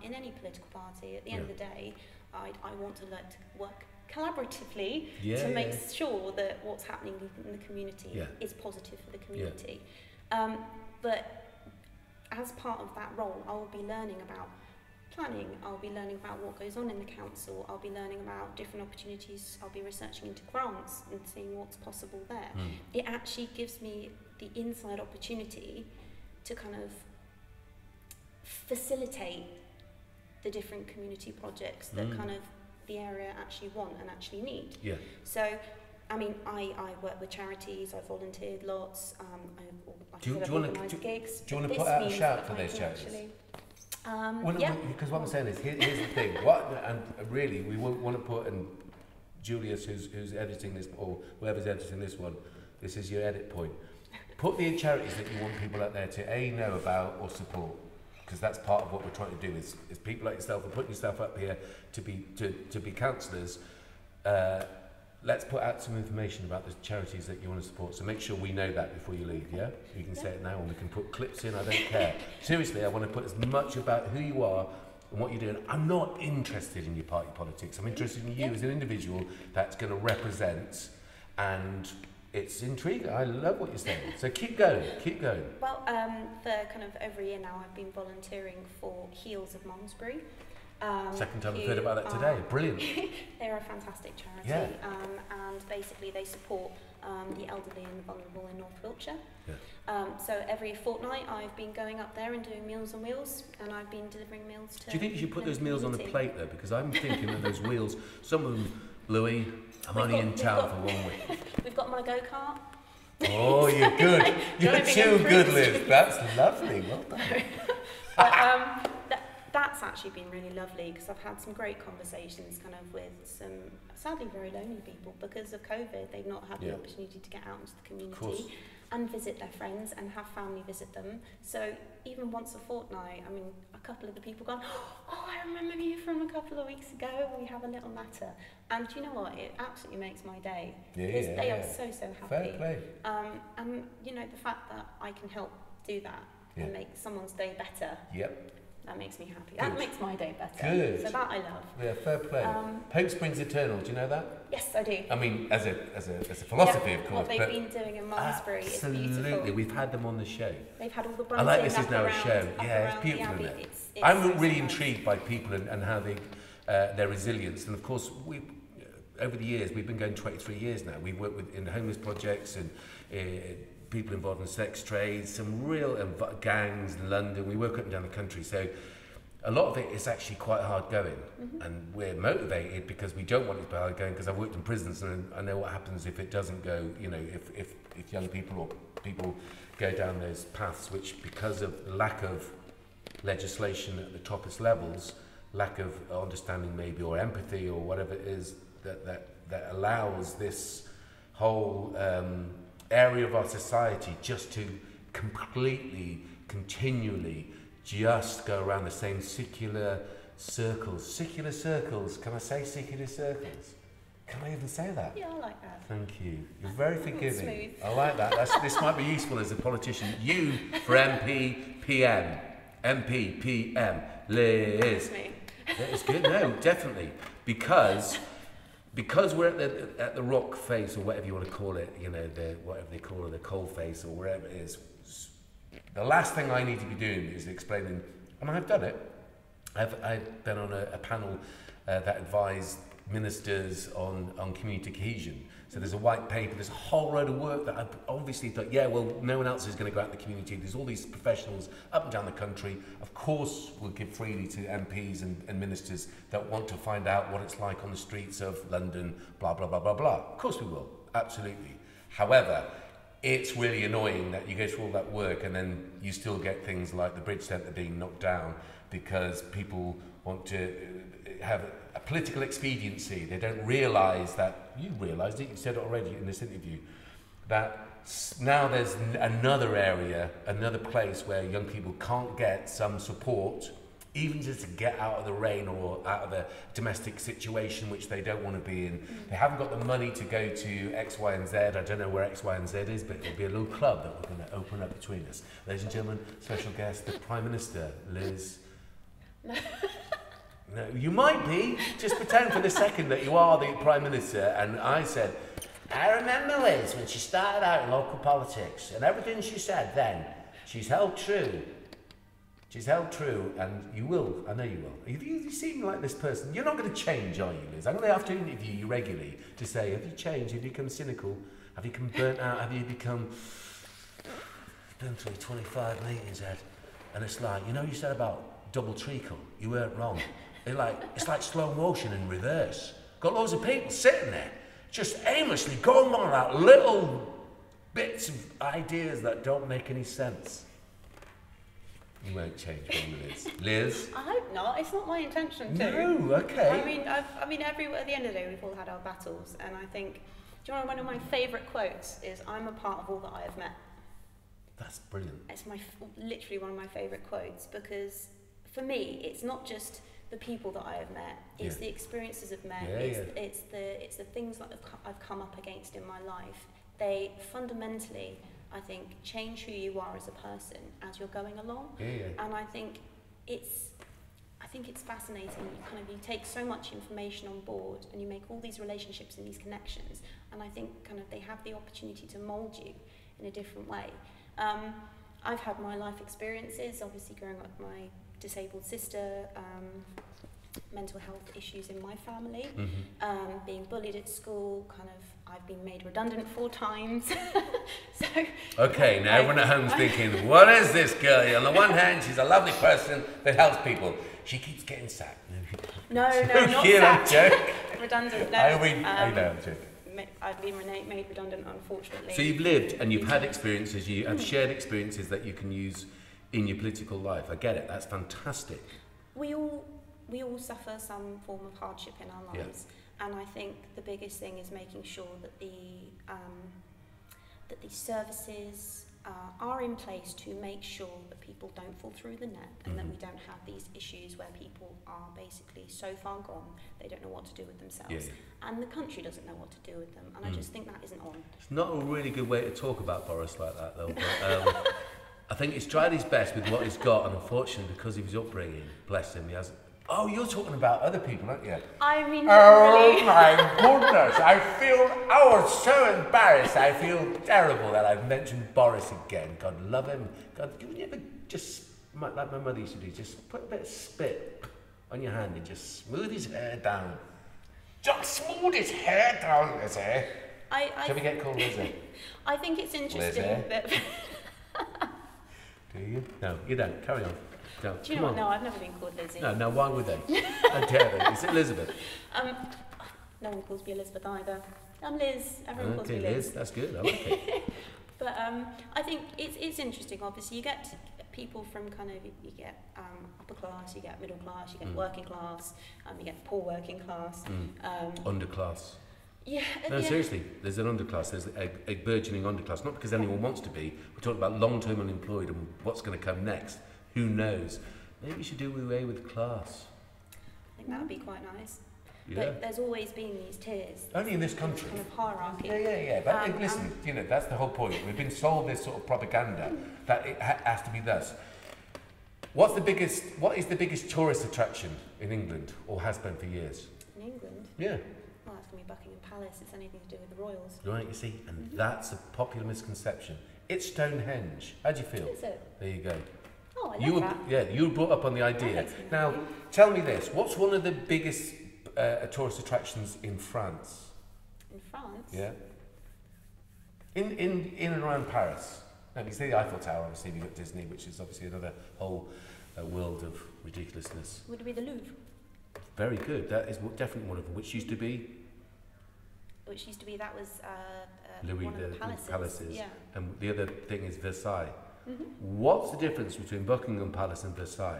In any political party, at the end of the day, I want to learn to work collaboratively to make sure that what's happening in the community is positive for the community. But as part of that role, I will be learning about planning, I'll be learning about what goes on in the council, I'll be learning about different opportunities, I'll be researching into grants and seeing what's possible there. It actually gives me the inside opportunity to kind of facilitate the different community projects that kind of the area actually want and actually need. So, I mean, I work with charities, I've volunteered lots, I've organised gigs.
Do you want to put out a shout for those charities? Because what I'm saying is, here's the thing, and really, we want to put, and Julius, who's editing this, or whoever's editing this one, this is your edit point. Put the charities that you want people out there to A, know about or support, because that's part of what we're trying to do, is people like yourself are putting yourself up here to be councillors. Let's put out some information about the charities that you want to support, so make sure we know that before you leave, yeah? You can say it now, and we can put clips in, I don't care. Seriously, I want to put as much about who you are and what you're doing. I'm not interested in your party politics, I'm interested in you as an individual that's going to represent, and it's intriguing. I love what you're saying. So keep going, keep going.
Well, for kind of over a year now, I've been volunteering for Heels of Malmesbury.
Second time I've heard about that today. Brilliant.
They're a fantastic charity, and basically they support the elderly and the vulnerable in North Wiltshire. So every fortnight I've been going up there and doing Meals on Wheels, and I've been delivering meals to.
Do you think you should put those meals on a plate though? Because I'm thinking of those wheels. Some of them, Louis, I'm only in town for 1 week.
We've got my go-kart.
Oh, you're good. You're too good, Liz. That's lovely. Well done.
That's actually been really lovely, because I've had some great conversations kind of with some sadly very lonely people because of COVID. They've not had the opportunity to get out into the community and visit their friends and have family visit them. So even once a fortnight, I mean, a couple of the people gone, oh, I remember you from a couple of weeks ago, we have a little matter. And do you know what? It absolutely makes my day. Because they are so happy.
Fair play.
And, you know, the fact that I can help do that and make someone's day better. That makes me happy. That makes my day better. Good. So that I love.
Yeah, fair play. Hope springs eternal. Do you know that?
Yes, I do.
I mean, as a philosophy, of course.
What they've been doing in Malmesbury is beautiful.
Absolutely, we've had them on the show.
They've had all the brunches.
I like this is now a show. Yeah, it's beautiful, isn't it? I'm really intrigued by people and how they their resilience. And of course, we over the years we've been going 23 years now. We've worked with in homeless projects and. People involved in sex trade, some real gangs in London. We work up and down the country. So a lot of it is actually quite hard going, and we're motivated because we don't want it to be hard going, because I've worked in prisons and I know what happens if it doesn't go, you know, if young people or people go down those paths, which because of lack of legislation at the toppest levels, lack of understanding maybe or empathy or whatever it is that allows this whole area of our society just to completely, continually just go around the same circular circles. Circular circles. Can I say circular circles? Can I even say that?
Yeah, I like that.
Thank you. You're very forgiving.
Smooth.
I like that. This might be useful as a politician. U for MP, PM. MP, PM. Liz.
That's me.
It's good. No, definitely. Because we're at the rock face, or whatever you want to call it, you know, whatever they call it, the coal face, or wherever it is. The last thing I need to be doing is explaining, and I've done it. I've been on a panel that advised ministers on community cohesion. So there's a white paper, there's a whole load of work that I've obviously thought, yeah, well, no one else is going to go out in the community. There's all these professionals up and down the country. Of course, we'll give freely to MPs and ministers that want to find out what it's like on the streets of London, blah, blah, blah, blah, blah. Of course we will, absolutely. However, it's really annoying that you go through all that work and then you still get things like the Bridge Centre being knocked down because people want to have a political expediency. They don't realise that, you realised it, you said it already in this interview, that now there's another area, another place where young people can't get some support, even just to get out of the rain or out of a domestic situation which they don't want to be in. They haven't got the money to go to X, Y, and Z. I don't know where X, Y, and Z is, but it'll be a little club that we're going to open up between us. Ladies and gentlemen, special guest, the Prime Minister, Liz. No, you might be. Just pretend for the second that you are the Prime Minister. And I said, I remember Liz when she started out in local politics, and everything she said then, she's held true. She's held true, and you will. I know you will. You seem like this person. You're not going to change, are you, Liz? I'm going to have to interview you regularly to say, have you changed? Have you become cynical? Have you become burnt out? Have you become... Been through 25 meetings, Ed. And it's like, you know, you said about double treacle. You weren't wrong. It's like slow motion in reverse. Got loads of people sitting there, just aimlessly going on about little bits of ideas that don't make any sense. You won't change, will you, Liz? Liz?
I hope not. It's not my intention to.
No, okay.
I mean, at the end of the day, we've all had our battles, and I think, do you know one of my favourite quotes is, "I'm a part of all that I have met."
That's brilliant.
It's literally one of my favourite quotes, because for me, it's not just the people that I have met, it's the experiences I've met, it's the things that I've come up against in my life. They fundamentally, I think, change who you are as a person as you're going along. And I think it's fascinating. You take so much information on board, and you make all these relationships and these connections, and I think they have the opportunity to mould you in a different way. I've had my life experiences, obviously growing up with my disabled sister, mental health issues in my family, being bullied at school, I've been made redundant 4 times. So
okay, now everyone at home's thinking, what is this girl? On the one hand, she's a lovely person that helps people. She keeps getting sacked.
No, not sacked. Redundant, no.
I know, I'm joking.
I've been made redundant, unfortunately.
So you've lived and you've had experiences, you have shared experiences that you can use in your political life. I get it, that's fantastic. We all
suffer some form of hardship in our lives, and I think the biggest thing is making sure that the services are in place to make sure that people don't fall through the net, and that we don't have these issues where people are basically so far gone they don't know what to do with themselves, and the country doesn't know what to do with them, and I just think that isn't on.
It's not a really good way to talk about Boris like that, though. But, I think he's tried his best with what he's got, and unfortunately, because of his upbringing, bless him, he hasn't. Oh, you're talking about other people, aren't you?
I mean,
oh my goodness! I was so embarrassed. I feel terrible that I've mentioned Boris again. God love him. God, can you ever just, like my mother used to do, just put a bit of spit on your hand and just smooth his hair down. Just smooth his hair down, Lizzie. Shall we get called Lizzie?
I think it's interesting that.
Do you? No, you don't. Carry on. Go,
Do you know what? No, I've never been called Lizzie.
No, why would they? How dare they? Is it Elizabeth?
No one calls me Elizabeth either. I'm Liz. Everyone calls me
Liz. That's good. I like it.
But I think it's interesting. Obviously, you get people from kind of, you get upper class, you get middle class, you get working class, you get poor working class.
Underclass.
Yeah.
No, seriously, there's an underclass. There's a burgeoning underclass. Not because anyone wants to be. We're talking about long-term unemployed and what's going to come next. Who knows? Maybe we should do away with class.
I think that would be quite nice.
Yeah.
But there's always been these tiers.
Only in this country.
Kind of hierarchy.
Yeah. But listen, that's the whole point. We've been sold this sort of propaganda that it has to be thus. What is the biggest tourist attraction in England, or has been for years?
In England?
Yeah.
Well, it's going to be Buckingham Palace. It's anything to do with the royals.
Right, you see, and that's a popular misconception. It's Stonehenge. How do you feel?
Is it?
There you go.
Oh, I love that.
Yeah, you were brought up on the idea. Now, tell me this. What's one of the biggest tourist attractions in France?
In France?
Yeah. In and around Paris. Now, you see the Eiffel Tower, obviously, you've got Disney, which is obviously another whole world of ridiculousness.
Would it be the Louvre?
Very good. That is definitely one of them, which used to be...
That was
Louis
one of the palaces.
Yeah. And the other thing is Versailles.
Mm-hmm.
What's the difference between Buckingham Palace and Versailles?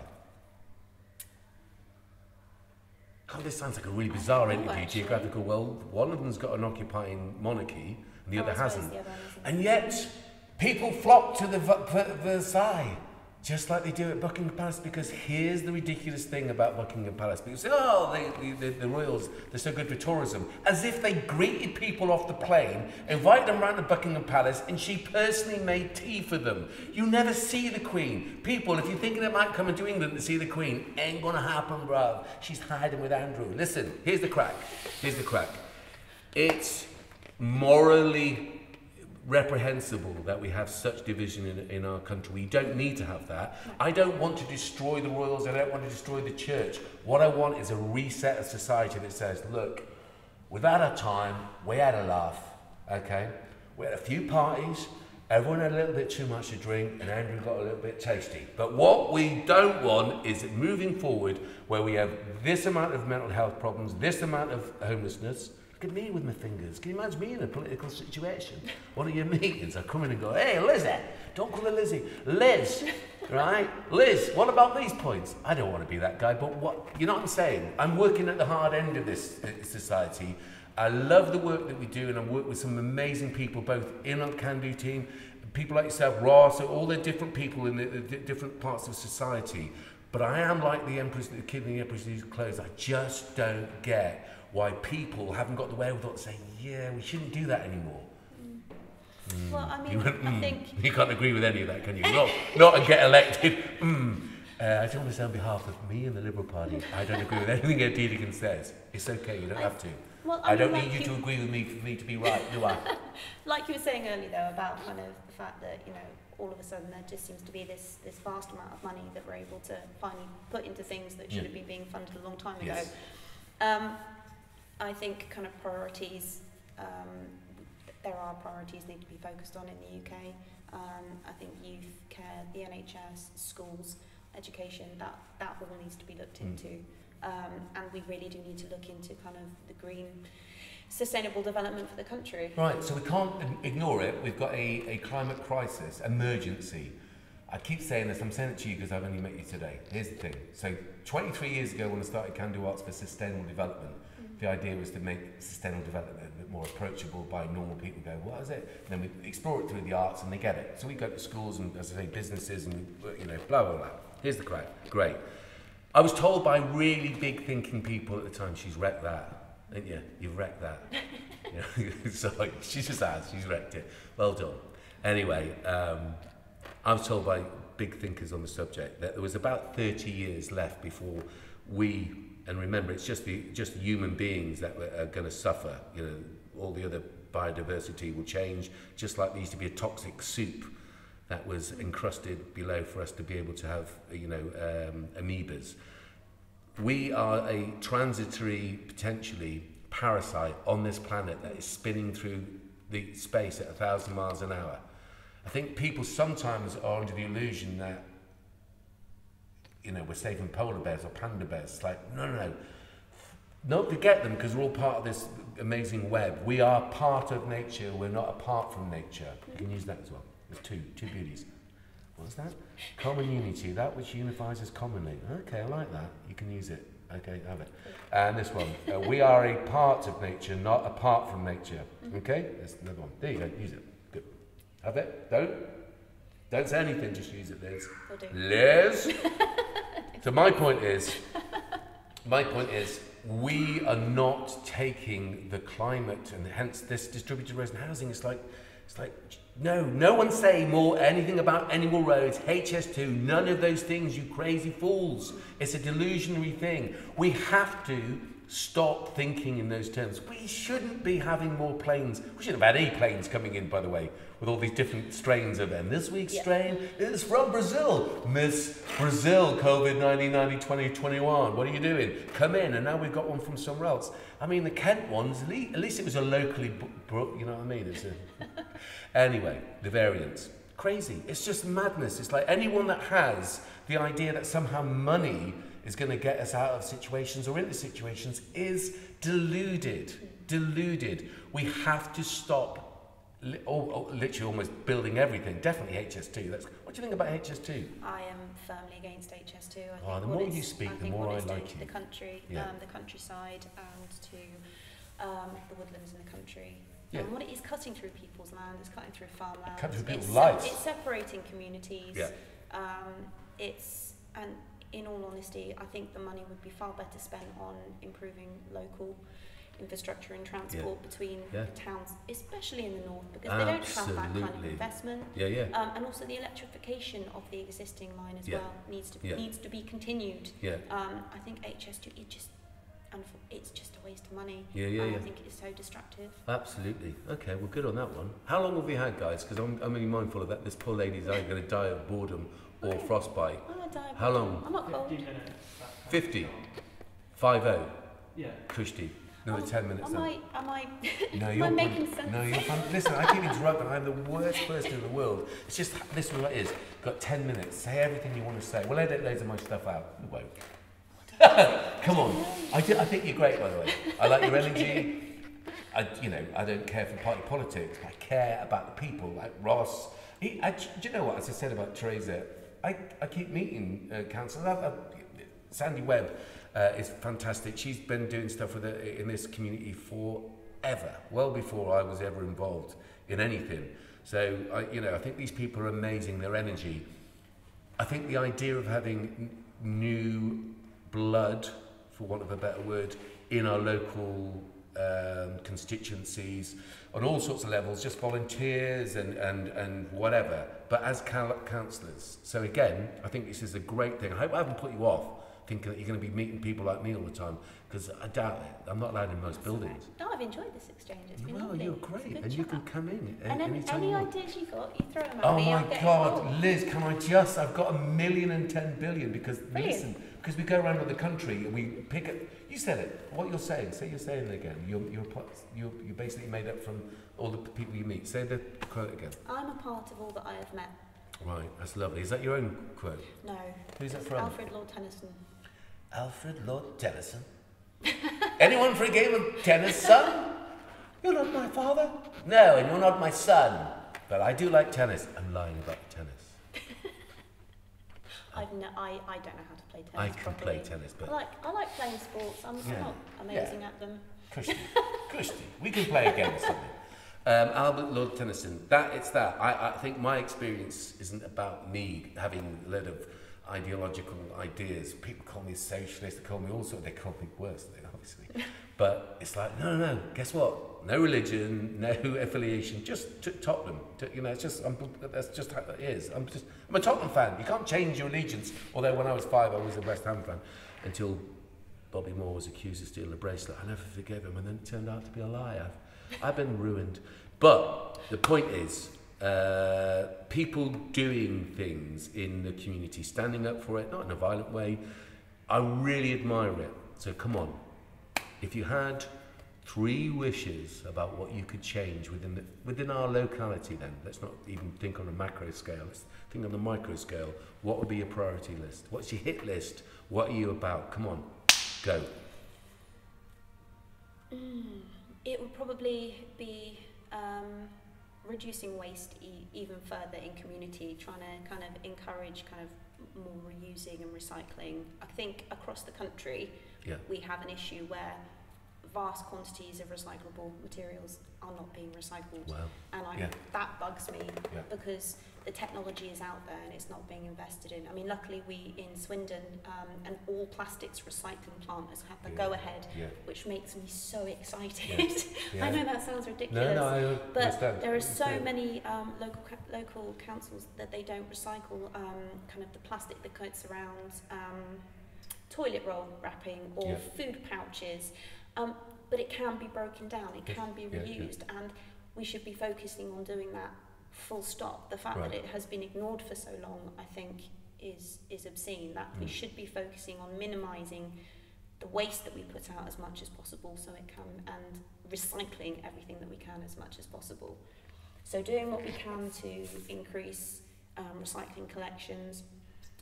God, this sounds like a really bizarre interview, geographical. Well, one of them's got an occupying monarchy, and the other hasn't. And yet, people flock to the Versailles, just like they do at Buckingham Palace, because here's the ridiculous thing about Buckingham Palace. People say, the royals, they're so good for tourism. As if they greeted people off the plane, invited them around to Buckingham Palace, and she personally made tea for them. You never see the Queen. People, if you're thinking they might come into England to see the Queen, ain't gonna happen, bruv. She's hiding with Andrew. Listen, here's the crack. It's morally reprehensible that we have such division in our country. We don't need to have that. I don't want to destroy the royals. I don't want to destroy the church. What I want is a reset of society that says, look, we've had our time, we had a laugh, okay? We had a few parties, everyone had a little bit too much to drink, and Andrew got a little bit tasty. But what we don't want is moving forward where we have this amount of mental health problems, this amount of homelessness. Look at me with my fingers. Can you imagine me in a political situation? One of your meetings, I come in and go, hey, Lizzie, don't call her Lizzie, Liz, right? Liz, what about these points? I don't want to be that guy, but what, you know what I'm saying? I'm working at the hard end of this society. I love the work that we do, and I work with some amazing people, both in our Can-Do team, people like yourself, Ross, all the different people in the different parts of society. But I am like the kid in the Emperor's New Clothes. I just don't get why people haven't got the wherewithal to say, yeah, we shouldn't do that anymore.
Well, I mean, I think...
You can't agree with any of that, can you? Not and get elected. I don't want to say on behalf of me and the Liberal Party, I don't agree with anything Ed Dedekin says. It's okay, you don't have to.
Well,
I don't need you to agree with me for me to be right, do I?
Like you were saying earlier, though, about kind of the fact that, all of a sudden there just seems to be this vast amount of money that we're able to finally put into things that should have been being funded a long time ago.
Yes.
I think kind of priorities, there are priorities need to be focused on in the UK. I think youth care, the NHS, schools, education, that all needs to be looked into. And we really do need to look into kind of the green, sustainable development for the country.
Right, so we can't ignore it. We've got a climate crisis, emergency. I keep saying this, I'm saying it to you because I've only met you today. Here's the thing. So 23 years ago when I started Can-Do Arts for Sustainable Development, the idea was to make sustainable development a bit more approachable by normal people. Go, what is it? And then we explore it through the arts and they get it. So we go to schools and, as I say, businesses and, blah, blah, blah. Here's the crack. Great. I was told by really big thinking people at the time, she's wrecked that, didn't you? You've wrecked that. So she just has, she's wrecked it. Well done. Anyway, I was told by big thinkers on the subject that there was about 30 years left before we, and remember it's just human beings that are going to suffer, all the other biodiversity will change, just like there used to be a toxic soup that was encrusted below for us to be able to have, amoebas. We are a transitory, potentially, parasite on this planet that is spinning through the space at 1,000 miles an hour. I think people sometimes are under the illusion that you know, we're saving polar bears or panda bears. It's like, no. Don't forget them because we're all part of this amazing web. We are part of nature. We're not apart from nature. You can use that as well. There's two beauties. What's that? Common unity, that which unifies us commonly. Okay, I like that. You can use it. Okay, have it. And this one. We are a part of nature, not apart from nature. Okay? There's another one. There you go. Use it. Good. Have it. Don't say anything. Just use it, Liz.
Will do.
Liz. So my point is, we are not taking the climate, and hence this distributed resident housing. It's like, no one's saying anything about any more roads, HS2, none of those things, you crazy fools. It's a delusionary thing. We have to stop thinking in those terms. We shouldn't be having more planes. We shouldn't have had any planes coming in, by the way, with all these different strains of them. This week's strain is from Brazil. Miss Brazil, COVID-19, 2021. What are you doing? Come in. And now we've got one from somewhere else. I mean, the Kent ones, at least it was a locally, you know what I mean? Anyway, the variants. Crazy. It's just madness. It's like anyone that has the idea that somehow money is going to get us out of situations or into situations is deluded. We have to stop literally almost building everything. Definitely HS2. What do you think about HS2?
I am firmly against HS2. I think
the more you speak, the more I like you.
The country, the countryside, and to the woodlands in the country.
Yeah.
And what it is cutting through people's land, it's cutting through farmland.
Cutting through people's lives.
It's separating communities.
Yeah.
And in all honesty, I think the money would be far better spent on improving local infrastructure and transport between towns, especially in the north, because they don't have that kind of investment. And also the electrification of the existing line as well needs to be continued. I think HS2 it's just a waste of money. I think it's so destructive.
Absolutely. Okay, well, good on that one. How long have we had, guys? Because I'm really mindful of that. This poor lady's either going to die of boredom or frostbite.
I'm going to die of
How
boredom.
long?
I'm not cold.
50. 50.
Yeah.
Kushti. Another 10 minutes.
Am I
No,
am
you're
I making sense?
No, you're fun. Listen, I keep interrupting. I'm the worst person in the world. It's just, this is what it is. Got 10 minutes. Say everything you want to say. We'll edit loads of my stuff out. You won't. Come on. I think you're great, by the way. I like your energy. I don't care for party politics. I care about the people, like Ross. Do you know what? As I said about Teresa, I keep meeting councillors. Sandy Webb is fantastic. She's been doing stuff with it in this community forever, well before I was ever involved in anything. So I think these people are amazing. Their energy. I think the idea of having new blood, for want of a better word, in our local constituencies on all sorts of levels, just volunteers and whatever, but as councillors. So again, I think this is a great thing. I hope I haven't put you off thinking that you're going to be meeting people like me all the time, because I doubt it. I'm not allowed in most buildings.
No, I've enjoyed this exchange. It's been
well,
lovely.
you're great, and you can come in
and
anytime
any
you want.
ideas you got, you throw them at
Oh
me.
my God, Liz, can I just? I've got 1,010 billion because listen, because we go around with the country and we pick it. You said it. What you're saying? Say you're saying it again. You're basically made up from all the people you meet. Say the quote again.
I'm a part of all that I have met.
Right, that's lovely. Is that your own quote?
No.
Who's that from?
Alfred Lord Tennyson.
Alfred Lord Tennyson. Anyone for a game of tennis, son? You're not my father. No, and you're not my son. But I do like tennis. I'm lying about tennis.
I don't know how to play tennis.
I can
properly.
play tennis, but
I like playing sports. I'm not amazing at them.
Kushti. We can play again or something. Albert Lord Tennyson. I think my experience isn't about me having a lot of ideological ideas. People call me socialist, they call me all sorts, they call me worse, obviously. But it's like, no, guess what? No religion, no affiliation, just Tottenham. It's just, that's just how it is. I'm a Tottenham fan. You can't change your allegiance. Although when I was 5, I was a West Ham fan, until Bobby Moore was accused of stealing a bracelet. I never forgave him, and then it turned out to be a lie. I've been ruined. But the point is, people doing things in the community, standing up for it, not in a violent way, I really admire it. So come on, if you had 3 wishes about what you could change within our locality then. Let's not even think on a macro scale, let's think on the micro scale. What would be your priority list? What's your hit list? What are you about? Come on, go.
It would probably be reducing waste even further in community, trying to kind of encourage kind of more reusing and recycling. I think across the country we have an issue where vast quantities of recyclable materials are not being recycled.
Wow.
And that bugs me because the technology is out there and it's not being invested in. I mean, luckily we in Swindon, an all plastics recycling plant has had the go-ahead, which makes me so excited. I know that sounds ridiculous, but there are so many local councils that they don't recycle kind of the plastic that coats around toilet roll wrapping or food pouches. But it can be broken down, it can be reused, and we should be focusing on doing that full stop. The fact that it has been ignored for so long, I think, is obscene. That we should be focusing on minimising the waste that we put out as much as possible, so it can, and recycling everything that we can as much as possible. So doing what we can to increase recycling collections,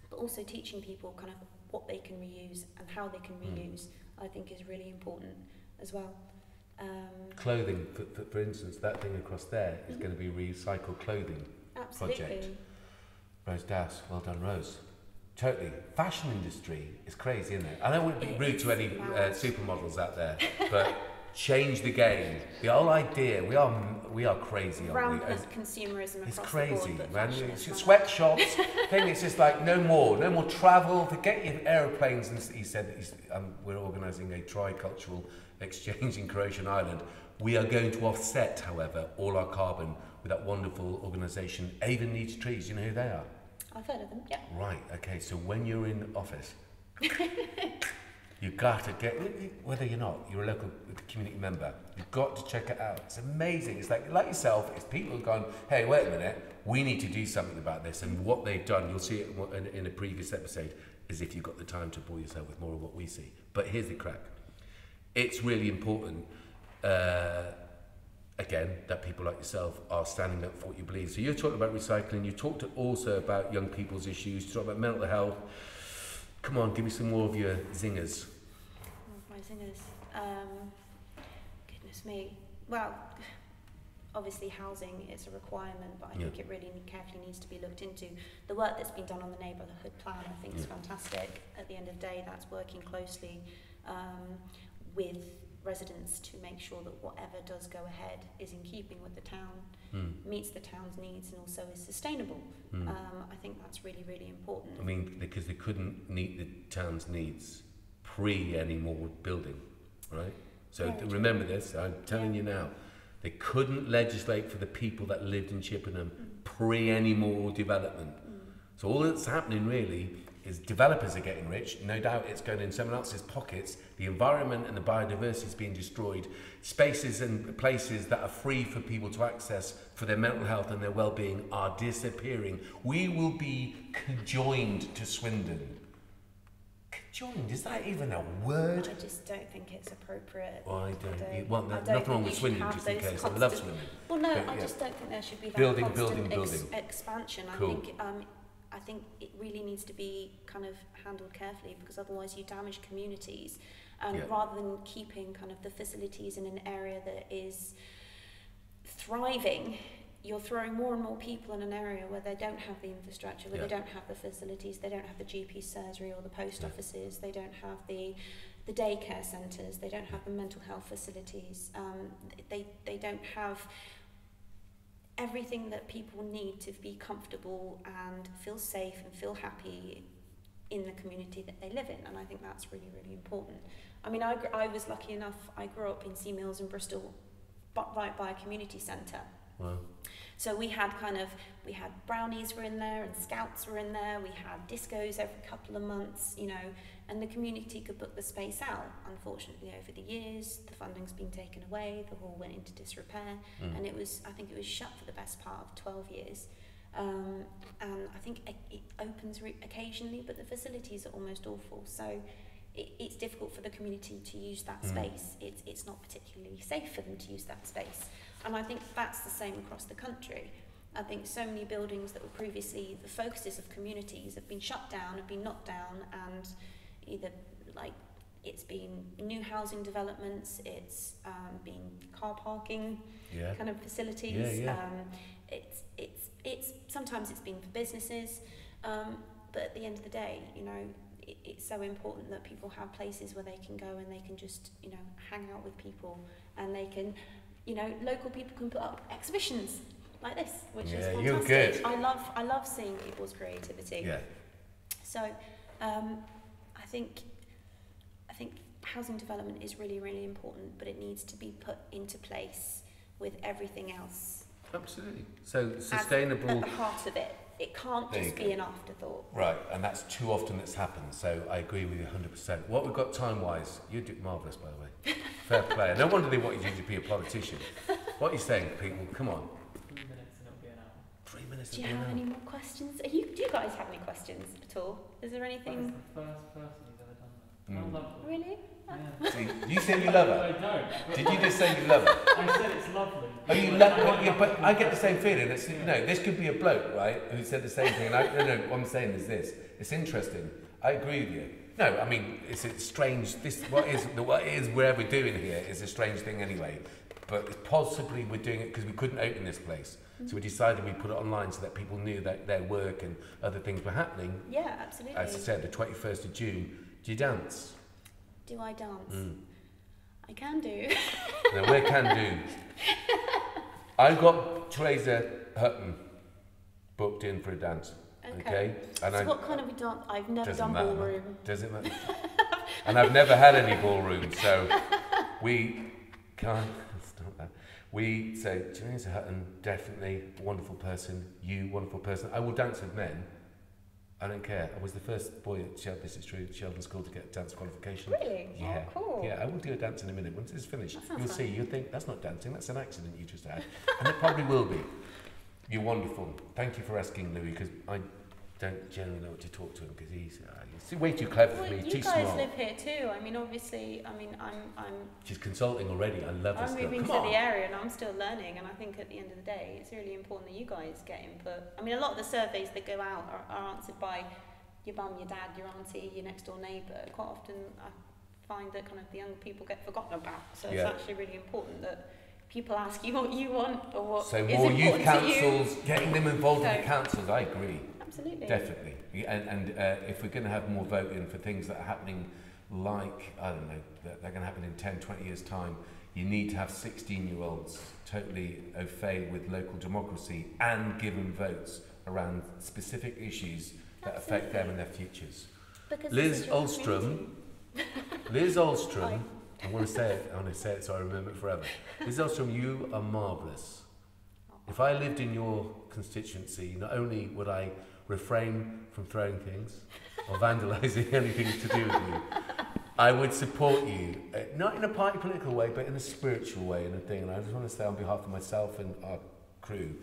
but also teaching people kind of what they can reuse and how they can reuse, I think is really important as well.
Clothing, for instance, that thing across there is going to be a recycled clothing project. Rose Das, well done, Rose. Totally. Fashion industry is crazy, isn't it? I don't want to be rude to any supermodels out there, but change the game. The whole idea, we are crazy, aren't we?
Rampant consumerism
it's
across
crazy,
the board,
man. Sweatshops, thing. It's just like no more travel. Forget your aeroplanes. And he said that we're organising a tricultural exchange in Croatian Island. We are going to offset, however, all our carbon with that wonderful organisation, Avon Needs Trees. You know who they are?
I've heard of them, yeah.
Right, okay, so when you're in office, you've got to get, whether you're a local community member, you've got to check it out. It's amazing. It's like yourself, it's people who've gone, hey, wait a minute, we need to do something about this. And what they've done, you'll see it in a previous episode, is if you've got the time to bore yourself with more of what we see. But here's the crack. It's really important, again, that people like yourself are standing up for what you believe. So you're talking about recycling, you talked also about young people's issues, you talk about mental health. Come on, give me some more of your zingers.
My zingers. Goodness me. Well, obviously housing is a requirement, but I think it really carefully needs to be looked into. The work that's been done on the neighbourhood plan, I think, is fantastic. At the end of the day, that's working closely with residents to make sure that whatever does go ahead is in keeping with the town, meets the town's needs, and also is sustainable. I think that's really, really important.
I mean, because they couldn't meet the town's needs pre any more building, right? So remember this, I'm telling you now, they couldn't legislate for the people that lived in Chippenham pre any more development. So all that's happening really is developers are getting rich, no doubt it's going in someone else's pockets, the environment and the biodiversity is being destroyed, spaces and places that are free for people to access for their mental health and their well-being are disappearing. We will be conjoined to Swindon. Conjoined, is that even a word?
I just don't think it's appropriate.
Well, I don't. Well, there's nothing wrong with Swindon, just in case. I love Swindon.
Well, no, but, I just don't think there should be that constant expansion. I think it really needs to be kind of handled carefully, because otherwise you damage communities. Rather than keeping kind of the facilities in an area that is thriving, you're throwing more and more people in an area where they don't have the infrastructure, where they don't have the facilities, they don't have the GP surgery or the post offices, they don't have the daycare centres, they don't have the mental health facilities, they don't have everything that people need to be comfortable and feel safe and feel happy in the community that they live in. And I think that's really, really important. I mean, I was lucky enough, I grew up in Sea Mills in Bristol, but right by a community centre.
Wow.
So we had brownies were in there and scouts were in there, we had discos every couple of months, you know, and the community could book the space out. Unfortunately, over the years, the funding's been taken away, the hall went into disrepair, and I think it was shut for the best part of 12 years. And I think it opens occasionally, but the facilities are almost awful. So it's difficult for the community to use that space. It's not particularly safe for them to use that space. And I think that's the same across the country. I think so many buildings that were previously the focuses of communities have been shut down, have been knocked down, and either like it's been new housing developments, it's been car parking kind of facilities. It's sometimes it's been for businesses, but at the end of the day, you know, it's so important that people have places where they can go and they can just, you know, hang out with people, and they can, you know, local people can put up exhibitions like this, which is fantastic.
You're good.
I love seeing people's creativity.
Yeah.
So I think housing development is really, really important, but it needs to be put into place with everything else.
Absolutely. So sustainable.
At the heart of it. It can't just be an afterthought.
Right, and that's too often that's happened, so I agree with you 100%. What we've got time-wise, you do marvellous, by the way. Fair play. No wonder they want you to be a politician. What are you saying, people? Come on.
3 minutes and it'll be an hour.
3 minutes.
Do you have any more questions? Do you guys have any questions at all? Is there anything?
That's the first person who's ever done that. I love it.
Really?
Yeah.
See, you say you love her.
I don't.
Did you just say you love her?
I said it's lovely.
Oh, you love her? Yeah, but I get the same feeling. It's, you know, this could be a bloke, right, who said the same thing. And no, what I'm saying is this. It's interesting. I agree with you. No, I mean, it's strange. What is we're doing here is a strange thing anyway. But possibly we're doing it because we couldn't open this place. So we decided we'd put it online so that people knew that their work and other things were happening.
Yeah, absolutely.
As I said, the 21st of June. Do you dance?
Do I dance? I can do.
No, we can do. I've got Teresa Hutton booked in for a dance. Okay? And
so what kind of a dance? I've never done ballroom.
Doesn't matter. And I've never had any ballroom, so we can't stop that. We say, Teresa Hutton, definitely wonderful person. You, wonderful person. I will dance with men. I don't care. I was the first boy at Sheldon, this is true, Sheldon School to get dance qualification.
Really?
Yeah.
Oh, cool.
Yeah, I will do a dance in a minute. Once it's finished, you'll
fun.
see. You'll think, that's not dancing, that's an accident you just had. And it probably will be. You're wonderful. Thank you for asking, Louis, because I don't generally know what to talk to him, because he's way too clever for me, too smart.
You guys live here too. I mean, obviously, I'm
She's consulting already. I love this
I'm
girl.
moving to the area and I'm still learning, and I think at the end of the day, it's really important that you guys get input. I mean, a lot of the surveys that go out are answered by your mum, your dad, your auntie, your next door neighbour. Quite often I find that kind of the young people get forgotten about. So it's actually really important that people ask you what you want or what
so
is
more
important
youth councils,
to you.
getting them involved in the councils, I agree.
Absolutely.
Definitely. And if we're going to have more voting for things that are happening like, I don't know, that they're going to happen in 10, 20 years' time, you need to have 16-year-olds totally au fait with local democracy and give them votes around specific issues that affect them and their futures.
Because
Liz Alstrom, I want to say it so I remember it forever. Liz Alstrom, you are marvellous. If I lived in your constituency, not only would I refrain from throwing things or vandalising anything to do with you, I would support you, not in a party political way, but in a spiritual way and a thing. And I just want to say on behalf of myself and our crew,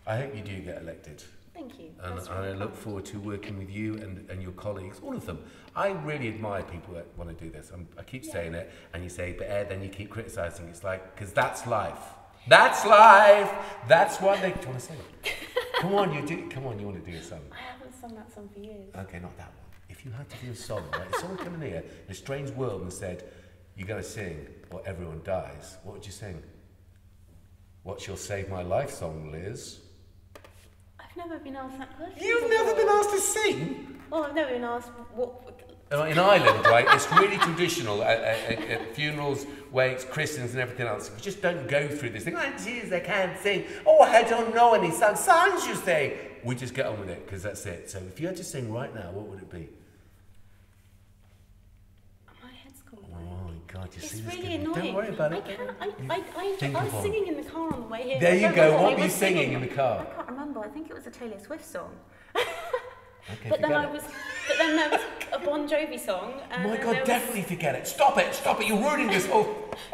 I hope you do get elected.
Thank you.
And I look forward to working with you and your colleagues, all of them. I really admire people that want to do this. I keep saying it, and you say, but Ed, then you keep criticising. It's like, because that's life. That's life. That's what they want to say. Come on, you want to do a song.
I haven't sung that song for years.
Okay, not that one. If you had to do a song, right? If someone came in here in a strange world and said, you got to sing or everyone dies, what would you sing? What's your Save My Life song, Liz?
I've never been asked that question.
You've never been asked to sing?
Well, I've never been asked what...
In Ireland, right, it's really traditional at funerals, wakes, christenings and everything else. You just don't go through this thing, oh, jeez, I can't sing. Oh, I don't know any songs you say. We just get on with it, because that's it. So if you had to sing right now, what would it be?
My head's gone
blank. Oh, my God, you see
this.
It's
really annoying.
Don't worry about it.
I was singing in the car on the way here.
There you go. What were you singing in the car?
I can't remember. I think it was a Taylor Swift song.
Okay,
but then there was a Bon Jovi song. And
my God, definitely forget it. Stop it, you're ruining this whole...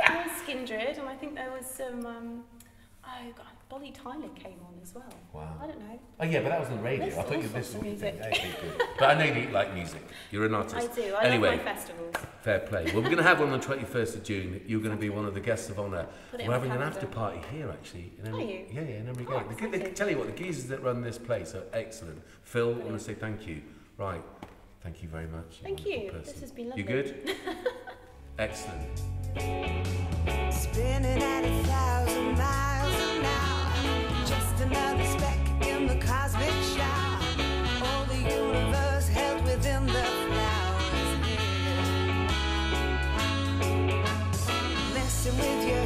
There was Skindred, and I think there was some, oh God, Bolly Tyler came on as well.
Wow.
I don't know.
Oh yeah, but that was on the radio.
Listen,
I thought you
all
this
sorts of
was
music.
okay, good. But I know you like music. You're an artist.
I do. I
anyway,
love my festivals.
fair play. Well, we're going to have one on the 21st of June. You're going to be one of the guests of honour.
Put it
We're
in my
having an
calendar.
after party here, actually. In
Are you?
Yeah, in Emery
Oh,
Gate.
exciting.
Tell you what, the geezers that run this place are excellent. Phil, I want to say thank you. Right. Thank you very much.
Thank you. This has been lovely.
You good? Excellent.
Spinning at 1,000 miles an hour, just another speck in the cosmic shower. All the universe held within the flowers. Messing with your